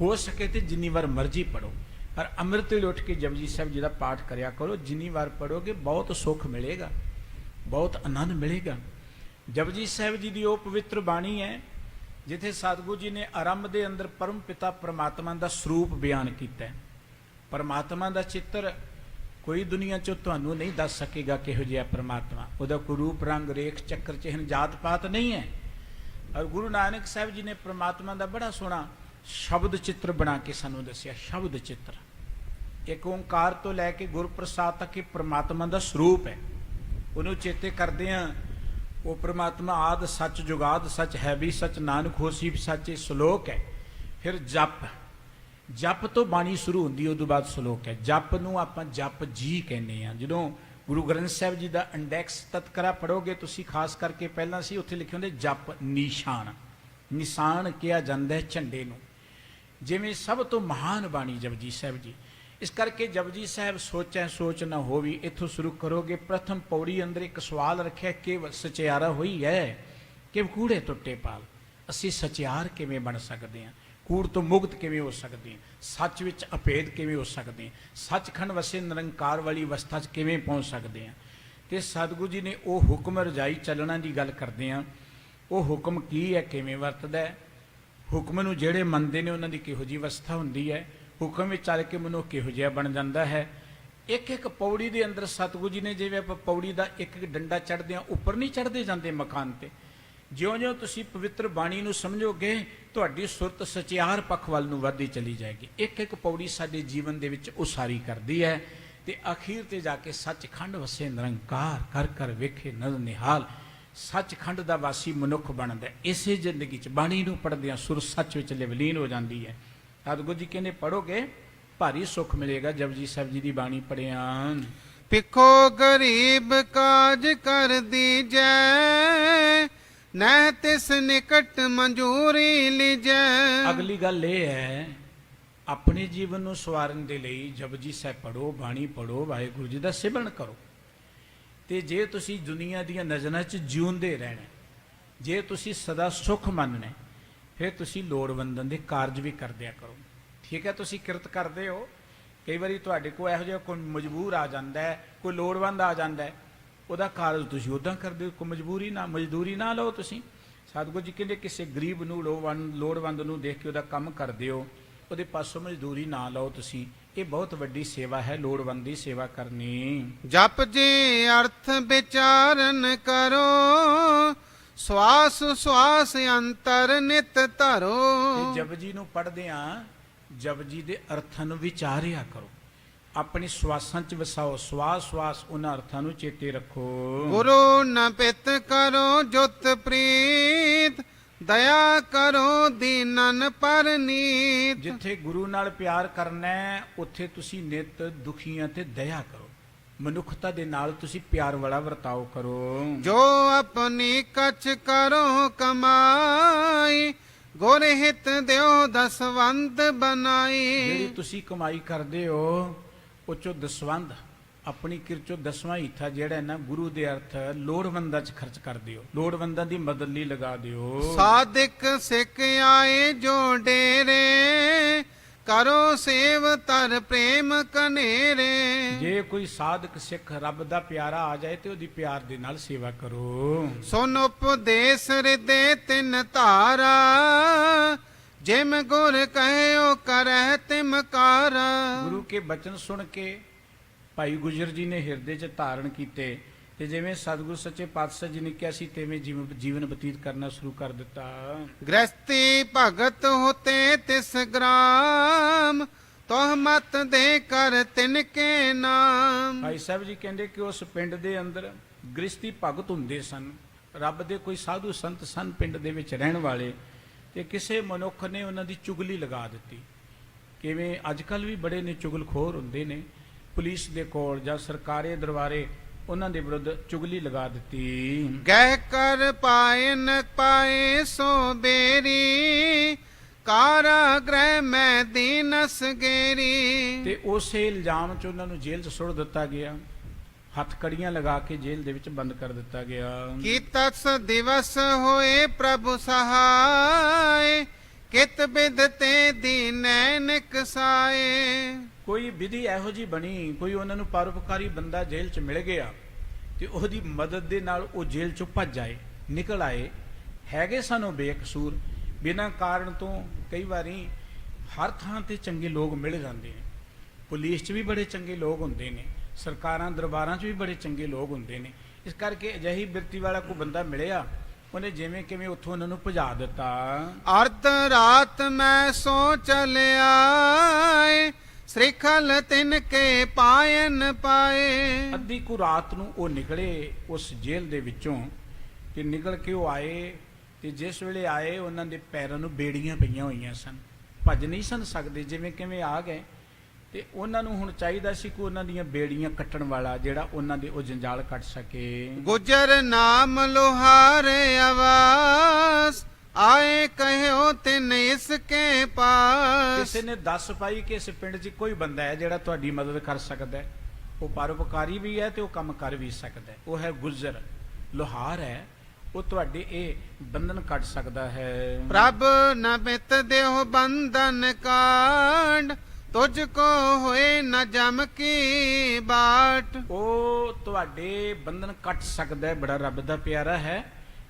ਹੋ ਸਕੇ ਤੇ ਜਿੰਨੀ ਵਾਰ ਮਰਜ਼ੀ ਪੜੋ, ਪਰ ਅੰਮ੍ਰਿਤ ਵੇਲੇ ਉੱਠ ਕੇ ਜਪਜੀ ਸਾਹਿਬ ਜੀ ਦਾ ਪਾਠ ਕਰਿਆ ਕਰੋ। ਜਿੰਨੀ ਵਾਰ ਪੜੋਗੇ ਬਹੁਤ ਸੁੱਖ ਮਿਲੇਗਾ, ਬਹੁਤ ਆਨੰਦ ਮਿਲੇਗਾ। ਜਪਜੀ ਸਾਹਿਬ ਜੀ ਦੀ ਉਹ ਪਵਿੱਤਰ ਬਾਣੀ ਹੈ ਜਿੱਥੇ ਸਤਿਗੁਰੂ ਜੀ ਨੇ ਆਰੰਭ ਦੇ ਅੰਦਰ ਪਰਮ ਪਿਤਾ ਪਰਮਾਤਮਾ ਦਾ ਸਰੂਪ ਬਿਆਨ ਕੀਤਾ ਹੈ। ਪਰਮਾਤਮਾ ਦਾ ਚਿੱਤਰ ਕੋਈ ਦੁਨੀਆ 'ਚ ਤੁਹਾਨੂੰ ਨਹੀਂ ਦੱਸ ਸਕੇਗਾ ਕਿਹੋ ਜਿਹਾ ਪਰਮਾਤਮਾ। ਉਹਦਾ ਕੋਈ ਰੂਪ ਰੰਗ ਰੇਖ ਚੱਕਰ ਚਿਹਨ ਜਾਤ ਪਾਤ ਨਹੀਂ ਹੈ। ਔਰ ਗੁਰੂ ਨਾਨਕ ਸਾਹਿਬ ਜੀ ਨੇ ਪਰਮਾਤਮਾ ਦਾ ਬੜਾ ਸੋਹਣਾ ਸ਼ਬਦ ਚਿੱਤਰ ਬਣਾ ਕੇ ਸਾਨੂੰ ਦੱਸਿਆ। ਸ਼ਬਦ ਚਿੱਤਰ ਇੱਕ ਓਂਕਾਰ ਤੋਂ ਲੈ ਕੇ ਗੁਰਪ੍ਰਸਾਦ ਤੱਕ ਇਹ ਪਰਮਾਤਮਾ ਦਾ ਸਰੂਪ ਹੈ। ਉਹਨੂੰ ਚੇਤੇ ਕਰਦੇ ਹਾਂ, ਉਹ ਪਰਮਾਤਮਾ ਆਦ ਸੱਚ ਜੁਗਾਦ ਸੱਚ ਹੈ ਵੀ ਸੱਚ, ਨਾਨਕ ਹੋਸੀ ਸੱਚ, ਇਹ ਸ਼ਲੋਕ ਹੈ। ਫਿਰ ਜਪ, ਜਪ ਤੋਂ ਬਾਣੀ ਸ਼ੁਰੂ ਹੁੰਦੀ, ਉਦੋਂ ਬਾਅਦ ਸ਼ਲੋਕ ਹੈ। ਜਪ ਨੂੰ ਆਪਾਂ ਜਪ ਜੀ ਕਹਿੰਦੇ ਹਾਂ। ਜਦੋਂ ਗੁਰੂ ਗ੍ਰੰਥ ਸਾਹਿਬ ਜੀ ਦਾ ਇੰਡੈਕਸ ਤਤਕਰਾ ਪੜੋਗੇ ਤੁਸੀਂ, ਖਾਸ ਕਰਕੇ ਪਹਿਲਾਂ ਸੀ ਉੱਥੇ ਲਿਖੇ ਹੁੰਦੇ ਜਪ ਨਿਸ਼ਾਨ। ਨਿਸ਼ਾਨ ਕਿਹਾ ਜਾਂਦਾ ਹੈ ਝੰਡੇ ਨੂੰ। ਜਿਵੇਂ ਸਭ ਤੋਂ ਮਹਾਨ ਬਾਣੀ ਜਪਜੀ ਸਾਹਿਬ ਜੀ। ਇਸ ਕਰਕੇ ਜਪਜੀ ਸਾਹਿਬ ਸੋਚੈ ਸੋਚ ਨਾ ਹੋਵੀ, ਇੱਥੋਂ ਸ਼ੁਰੂ ਕਰੋਗੇ। ਪ੍ਰਥਮ ਪੌੜੀ ਅੰਦਰ ਇੱਕ ਸਵਾਲ ਰੱਖਿਆ ਕਿ ਸਚਿਆਰਾ ਹੋਈ ਹੈ ਕਿ ਕੂੜੇ ਟੁੱਟੇ ਪਾਲ। ਅਸੀਂ ਸਚਿਆਰ ਕਿਵੇਂ ਬਣ ਸਕਦੇ ਹਾਂ? ਕੂੜ ਤੋਂ ਮੁਕਤ ਕਿਵੇਂ ਹੋ ਸਕਦੇ ਹਾਂ? ਸੱਚ ਵਿੱਚ ਅਭੇਦ ਕਿਵੇਂ ਹੋ ਸਕਦੇ ਹਾਂ? ਸੱਚਖੰਡ ਵਸੇ ਨਿਰੰਕਾਰ ਵਾਲੀ ਅਵਸਥਾ 'ਚ ਕਿਵੇਂ ਪਹੁੰਚ ਸਕਦੇ ਹਾਂ? ਤੇ ਸਤਿਗੁਰੂ ਜੀ ਨੇ ਉਹ ਹੁਕਮ ਰਜਾਈ ਚੱਲਣਾ ਦੀ ਗੱਲ ਕਰਦੇ ਹਾਂ। ਉਹ ਹੁਕਮ ਕੀ ਹੈ, ਕਿਵੇਂ ਵਰਤਦਾ ਹੈ? ਹੁਕਮ ਨੂੰ ਜਿਹੜੇ ਮੰਨਦੇ ਨੇ ਉਹਨਾਂ ਦੀ ਕਿਹੋ ਜਿਹੀ ਅਵਸਥਾ ਹੁੰਦੀ ਹੈ? ਹੁਕਮ ਵਿੱਚ ਚੱਲ ਕੇ ਮਨੁੱਖ ਕਿਹੋ ਜਿਹਾ ਬਣ ਜਾਂਦਾ ਹੈ? ਇੱਕ ਇੱਕ ਪੌੜੀ ਦੇ ਅੰਦਰ ਸਤਿਗੁਰੂ ਜੀ ਨੇ, ਜਿਵੇਂ ਆਪਾਂ ਪੌੜੀ ਦਾ ਇੱਕ ਇੱਕ ਡੰਡਾ ਚੜ੍ਹਦੇ ਹਾਂ, ਉੱਪਰ ਨਹੀਂ ਚੜ੍ਹਦੇ ਜਾਂਦੇ ਮਕਾਨ ਤੇ। ਜਿਉਂ-ਜਿਉਂ ਤੁਸੀਂ ਪਵਿੱਤਰ ਬਾਣੀ ਨੂੰ ਸਮਝੋਗੇ ਤੁਹਾਡੀ ਸੁਰਤ ਸਚਿਆਰ ਪੱਖ ਵੱਲ ਨੂੰ ਵੱਧਦੀ ਚਲੀ ਜਾਏਗੀ। ਇੱਕ ਇੱਕ ਪੌੜੀ ਸਾਡੇ ਜੀਵਨ ਦੇ ਵਿੱਚ ਉਸਾਰੀ ਕਰਦੀ ਹੈ ਤੇ ਅਖੀਰ ਤੇ ਜਾ ਕੇ ਸੱਚਖੰਡ ਵਸੇ ਨਿਰੰਕਾਰ ਕਰ ਕਰ ਵੇਖੇ ਨਦਰ ਨਿਹਾਲ ਸੱਚਖੰਡ ਦਾ ਵਾਸੀ ਮਨੁੱਖ ਬਣਦਾ ਹੈ। ਇਸੇ ਜ਼ਿੰਦਗੀ 'ਚ ਬਾਣੀ ਨੂੰ ਪੜ੍ਹਦਿਆਂ ਸੁਰ ਸੱਚ ਵਿੱਚ ਲਿਵਲੀਨ ਹੋ ਜਾਂਦੀ ਹੈ। ਸਤਿਗੁਰੂ ਜੀ ਕਹਿੰਦੇ ਪੜ੍ਹੋਗੇ ਭਾਰੀ ਸੁੱਖ ਮਿਲੇਗਾ। ਜਪਜੀ ਸਾਹਿਬ ਜੀ ਦੀ ਬਾਣੀ ਪੜ੍ਹਿਆ। ਪਿੱਖੋ ਗਰੀਬ ਕਾਜ ਕਰ ਦੀਜੈ, ਨਹਿ ਤਿਸ ਨਿਕਟ ਮਨਜੂਰੀ ਲੀਜੈ। ਅਗਲੀ ਗੱਲ ਇਹ ਹੈ, ਆਪਣੇ ਜੀਵਨ ਨੂੰ ਸਵਾਰਨ ਦੇ ਲਈ ਜਪਜੀ ਸਾਹਿਬ ਪੜ੍ਹੋ, ਬਾਣੀ ਪੜ੍ਹੋ, ਵਾਹਿਗੁਰੂ ਜੀ ਦਾ ਸਿਮਰਨ ਕਰੋ। ਤੇ ਜੇ ਤੁਸੀਂ ਦੁਨੀਆ ਦੀਆਂ ਨਜ਼ਰਾਂ 'ਚ ਜਿਉਂਦੇ ਰਹਿਣਾ, ਜੇ ਤੁਸੀਂ ਸਦਾ ਸੁੱਖ ਮੰਨਣਾ, ਫਿਰ ਤੁਸੀਂ ਲੋੜਵੰਦਾਂ ਦੇ ਕਾਰਜ ਵੀ ਕਰਦਿਆ ਕਰੋ। ਠੀਕ ਹੈ, ਤੁਸੀਂ ਕਿਰਤ ਕਰਦੇ ਹੋ, ਕਈ ਵਾਰੀ ਤੁਹਾਡੇ ਕੋਲ ਇਹੋ ਜਿਹਾ ਕੋਈ ਮਜਬੂਰ ਆ ਜਾਂਦਾ ਹੈ, ਕੋਈ ਲੋੜਵੰਦ ਆ ਜਾਂਦਾ ਹੈ, ਉਹਦਾ ਕਾਰਜ ਤੁਸੀਂ ਉੱਦਾਂ ਕਰਦੇ ਹੋ। ਕੋਈ ਮਜ਼ਦੂਰੀ ਨਾ ਲਓ ਤੁਸੀਂ। ਸਤਿਗੁਰੂ ਜੀ ਕਹਿੰਦੇ ਕਿਸੇ ਗਰੀਬ ਨੂੰ ਲੋੜਵੰਦ ਨੂੰ ਦੇਖ ਕੇ ਉਹਦਾ ਕੰਮ ਕਰਦੇ ਹੋ, ਉਹਦੇ ਪਾਸੋਂ ਮਜ਼ਦੂਰੀ ਨਾ ਲਓ ਤੁਸੀਂ। ਇਹ ਬਹੁਤ ਵੱਡੀ ਸੇਵਾ ਹੈ, ਲੋੜਵੰਦ ਦੀ ਸੇਵਾ ਕਰਨੀ। ਜਪ ਜੀ ਅਰਥ ਵਿਚਾਰਨ ਕਰੋ, ਸਵਾਸ ਸਵਾਸ ਅੰਤਰ ਨਿਤ ਧਰੋ। ਤੇ ਜਪਜੀ ਨੂੰ ਪੜ੍ਹਦਿਆਂ ਜਪਜੀ ਦੇ ਅਰਥਾਂ ਨੂੰ ਵਿਚਾਰਿਆ ਕਰੋ, ਆਪਣੀ ਸਵਾਸਾਂ 'ਚ ਵਸਾਓ। ਸਵਾਸ ਸਵਾਸ ਉਹਨਾਂ ਅਰਥਾਂ ਨੂੰ ਚੇਤੇ ਰੱਖੋ। ਗੁਰੂ ਨ ਪਿਤ ਕਰੋ ਜੁਤ ਪ੍ਰੀਤ, ਦਇਆ ਕਰੋ ਦੀਨਨ ਪਰਨੀਤ। ਜਿੱਥੇ ਗੁਰੂ ਨਾਲ ਪਿਆਰ ਕਰਨਾ ਹੈ, ਉੱਥੇ ਤੁਸੀਂ ਨਿਤ ਦੁਖੀਆਂ ਤੇ ਦਇਆ ਕਰੋ। ਮਨੁੱਖਤਾ ਦੇ ਨਾਲ ਤੁਸੀਂ ਪਿਆਰ ਵਾਲਾ ਵਰਤਾਓ ਕਰੋ। ਜੋ ਆਪਣੀ ਕਛ ਕਰੋ ਕਮਾਈ, ਗੁਰ ਹਿਤ ਦਿਓ ਦਸਵੰਦ ਬਣਾਈ। ਜਿਹੜੀ ਤੁਸੀਂ ਕਮਾਈ ਕਰਦੇ ਹੋ ਉਹ ਚੋਂ ਦਸਵੰਦ, ਆਪਣੀ ਕਿਰਚੋ ਦਸਵਾਂ ਹਿੱਸਾ ਜਿਹੜਾ ਨਾ ਗੁਰੂ ਦੇ ਅਰਥ ਲੋੜਵੰਦਾਂ 'ਚ ਖਰਚ ਕਰ ਦਿਓ, ਲੋੜਵੰਦਾਂ ਦੀ ਮਦਦ ਲਈ ਲਗਾ ਦਿਓ। ਸਾਧਿਕ ਸਿੱਖ ਆਏ ਜੋ ਡੇਰੇ, ਕਰੋ ਸੇਵ ਤਰ ਪ੍ਰੇਮ ਕਨੇਰੇ। ਜੇ ਕੋਈ ਸਾਧਕ ਸਿੱਖ ਰੱਬ ਦਾ ਪਿਆਰਾ ਆ ਜਾਏ ਤੇ ਉਹਦੀ ਪਿਆਰ ਦੇ ਨਾਲ ਸੇਵਾ ਕਰੋ। ਸੁਨ ਉਪਦੇਸ ਹਿਰਦੇ ਤਿਨ ਧਾਰਾ, ਜਿਮ ਗੁਰ ਕਹਿਓ ਕਰਹਿ ਤਿਮ ਕਾਰਾ। ਗੁਰੂ ਕੇ ਬਚਨ ਸੁਣ ਕੇ ਭਾਈ ਗੁਜਰ ਜੀ ਨੇ ਹਿਰਦੇ 'ਚ ਧਾਰਨ ਕੀਤੇ ਤੇ ਜਿਵੇਂ ਸਤਿਗੁਰੂ ਸੱਚੇ ਪਾਤਸ਼ਾਹ ਜੀ ਨੇ ਕਿਹਾ ਸੀ ਤਿਵੇਂ ਜੀਵਨ ਬਤੀਤ ਕਰਨਾ ਸ਼ੁਰੂ ਕਰ ਦਿੱਤਾ। ਗ੍ਰਸਤੀ ਭਗਤ ਹੋਤੇ ਤਿਸ ਗ੍ਰਾਮ, ਤੋਹ ਮਤ ਦੇ ਕਰ ਤਿਨਕੇ ਨਾਮ। ਭਾਈ ਸਾਹਿਬ ਜੀ ਕਹਿੰਦੇ ਕਿ ਉਸ ਪਿੰਡ ਦੇ ਅੰਦਰ ਗ੍ਰਸਤੀ ਭਗਤ ਹੁੰਦੇ ਸਨ, ਰੱਬ ਦੇ ਕੋਈ ਸਾਧੂ ਸੰਤ ਸਨ ਪਿੰਡ ਦੇ ਵਿੱਚ ਰਹਿਣ ਵਾਲੇ, ਤੇ ਕਿਸੇ ਮਨੁੱਖ ਨੇ ਉਹਨਾਂ ਦੀ ਚੁਗਲੀ ਲਗਾ ਦਿੱਤੀ। ਕਿਵੇਂ ਅੱਜ ਕੱਲ੍ਹ ਵੀ ਬੜੇ ਨੇ ਚੁਗਲਖੋਰ ਹੁੰਦੇ ਨੇ, ਪੁਲਿਸ ਦੇ ਕੋਲ ਜਾਂ ਸਰਕਾਰੀ ਦਰਬਾਰੇ ਉਹਨਾਂ ਦੇ ਵਿਰੁੱਧ ਚੁਗਲੀ ਲਗਾ ਦਿੱਤੀ। ਗਹਿ ਕਰ ਪਾਏ ਨ ਪਾਏ ਸੋ ਬੇਰੀ, ਕਾਰਾ ਗ੍ਰਹਿ ਮੈਂ ਦੀਨਸ ਗੇਰੀ। ਤੇ ਉਸੇ ਇਲਜ਼ਾਮ 'ਚ ਉਹਨਾਂ ਨੂੰ ਜੇਲ੍ਹ 'ਚ ਸੁੱਟ ਦਿੱਤਾ ਗਿਆ, ਹੱਥ ਕੜੀਆਂ ਲਗਾ ਕੇ ਜੇਲ੍ਹ ਦੇ ਵਿੱਚ ਬੰਦ ਕਰ ਦਿੱਤਾ ਗਿਆ। ਕੀ ਤਸ ਦਿਵਸ ਹੋਏ ਪ੍ਰਭੂ ਸਹਾਇ, ਕਿਤ ਬਿਦ ਤੇ ਦੀਨੈ ਨਿਕਸਾਏ। ਕੋਈ ਵਿਧੀ ਇਹੋ ਜੀ ਬਣੀ, ਕੋਈ ਉਹਨਾਂ ਨੂੰ ਪਰਉਪਕਾਰੀ ਬੰਦਾ ਜੇਲ੍ਹ 'ਚ ਮਿਲ ਗਿਆ ਤੇ ਉਹਦੀ ਮਦਦ ਦੇ ਨਾਲ ਉਹ ਜੇਲ੍ਹ 'ਚੋਂ ਭੱਜ ਆਏ, ਨਿਕਲ ਆਏ। ਹੈਗੇ ਸਾਨੂੰ ਬੇਕਸੂਰ, ਬਿਨਾਂ ਕਾਰਨ ਤੋਂ ਕਈ ਵਾਰੀ ਹਰ ਥਾਂ ਤੇ ਚੰਗੇ ਲੋਕ ਮਿਲ ਜਾਂਦੇ ਨੇ। ਪੁਲਿਸ 'ਚ ਵੀ ਬੜੇ ਚੰਗੇ ਲੋਕ ਹੁੰਦੇ ਨੇ, ਸਰਕਾਰਾਂ ਦਰਬਾਰਾਂ 'ਚ ਵੀ ਬੜੇ ਚੰਗੇ ਲੋਕ ਹੁੰਦੇ ਨੇ। ਇਸ ਕਰਕੇ ਅਜਿਹੀ ਬਿਰਤੀ ਵਾਲਾ ਕੋਈ ਬੰਦਾ ਮਿਲਿਆ, ਉਹਨੇ ਜਿਵੇਂ ਕਿਵੇਂ ਉੱਥੋਂ ਉਹਨਾਂ ਨੂੰ ਭਜਾ ਦਿੱਤਾ। ਅਰਧ ਰਾਤ ਮੈਂ ਸੋ ਚਲਿਆ, ਸ੍ਰੀਖਲ ਤਿਨ ਕੇ ਪਾਇਨ ਪਾਏ। ਅੱਧੀ ਕੁ ਰਾਤ ਨੂੰ ਉਹ ਨਿਕਲੇ ਉਸ ਜੇਲ੍ਹ ਦੇ ਵਿੱਚੋਂ, ਤੇ ਨਿਕਲ ਕੇ ਉਹ ਆਏ, ਤੇ ਜਿਸ ਵੇਲੇ ਆਏ ਉਹਨਾਂ ਦੇ ਪੈਰਾਂ ਨੂੰ ਬੇੜੀਆਂ ਪਈਆਂ ਹੋਈਆਂ ਸਨ, ਭੱਜ ਨਹੀਂ ਸਨ ਸਕਦੇ, ਜਿਵੇਂ ਕਿਵੇਂ ਆ ਗਏ। ਤੇ ਉਹਨਾਂ ਨੂੰ ਹੁਣ ਚਾਹੀਦਾ ਸੀ ਕਿ ਉਹਨਾਂ ਦੀਆਂ ਬੇੜੀਆਂ ਕੱਟਣ ਵਾਲਾ ਜਿਹੜਾ ਉਹਨਾਂ ਦੇ ਉਹ ਜੰਜਾਲ ਕੱਟ ਸਕੇ। ਗੁਜਰ ਨਾਮ ਲੋਹਾਰੇ ਆਵਾਸ, ਆਏ ਕਹਿਓ ਤਿਨ ਇਸ ਕੇ ਪਾਸ। ਕਿਸੇ ਨੇ ਦੱਸ ਪਾਈ ਕਿ ਇਸ ਪਿੰਡ 'ਚ ਕੋਈ ਬੰਦਾ ਹੈ ਜਿਹੜਾ ਤੁਹਾਡੀ ਮਦਦ ਕਰ ਸਕਦਾ ਹੈ, ਉਹ ਪਰਉਪਕਾਰੀ ਵੀ ਹੈ ਤੇ ਉਹ ਕੰਮ ਕਰ ਵੀ ਸਕਦਾ ਹੈ, ਉਹ ਹੈ ਗੁਜਰ, ਲੋਹਾਰ ਹੈ, ਉਹ ਤੁਹਾਡੇ ਇਹ ਬੰਧਨ ਕੱਟ ਸਕਦਾ ਹੈ। ਪ੍ਰਭ ਨ ਬਿਤ ਦੇਹੁ ਬੰਧਨ ਕਾਂਡ, ਤੁਝ ਕੋ ਹੋਏ ਨ ਜਮ ਕੀ ਬਾਟ। ਉਹ ਤੁਹਾਡੇ ਬੰਧਨ ਕੱਟ ਸਕਦਾ ਹੈ, ਬੜਾ ਰੱਬ ਦਾ ਪਿਆਰਾ ਹੈ,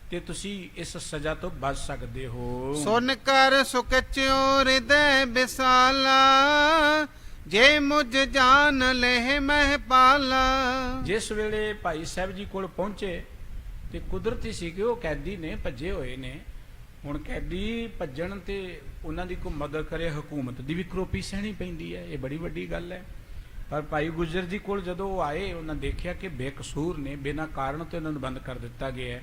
ਤੇ ਤੁਸੀਂ ਇਸ ਸਜ਼ਾ ਤੋਂ ਬਚ ਸਕਦੇ ਹੋ। ਸੁਨ ਕਰ ਸੁਕਚਿਓ ਹਿਰਦੈ ਬਿਸਾਲਾ, ਜੇ ਮੁਝ ਜਾਨ ਲਹਿ ਮਹਿ ਪਾਲਾ। ਜਿਸ ਵੇਲੇ ਭਾਈ ਸਾਹਿਬ ਜੀ ਕੋਲ ਪਹੁੰਚੇ ਤੇ ਕੁਦਰਤੀ ਸੀ ਕਿ ਉਹ ਕੈਦੀ ਨੇ, ਭੱਜੇ ਹੋਏ ਨੇ, ਹੁਣ ਕੈਦੀ ਭੱਜਣ ਤੇ ਉਹਨਾਂ ਦੀ ਕੋਈ ਮਦਦ ਕਰੇ, ਹਕੂਮਤ ਦੀ ਵੀ ਕਰੋਪੀ ਸਹਿਣੀ ਪੈਂਦੀ ਹੈ, ਇਹ ਬੜੀ ਵੱਡੀ ਗੱਲ ਹੈ। ਪਰ ਭਾਈ ਗੁੱਜਰ ਜੀ ਕੋਲ ਜਦੋਂ ਉਹ ਆਏ, ਉਹਨਾਂ ਦੇਖਿਆ ਕਿ ਬੇਕਸੂਰ ਨੇ, ਬਿਨਾਂ ਕਾਰਨ ਤੋਂ ਇਹਨਾਂ ਨੂੰ ਬੰਦ ਕਰ ਦਿੱਤਾ ਗਿਆ ਹੈ।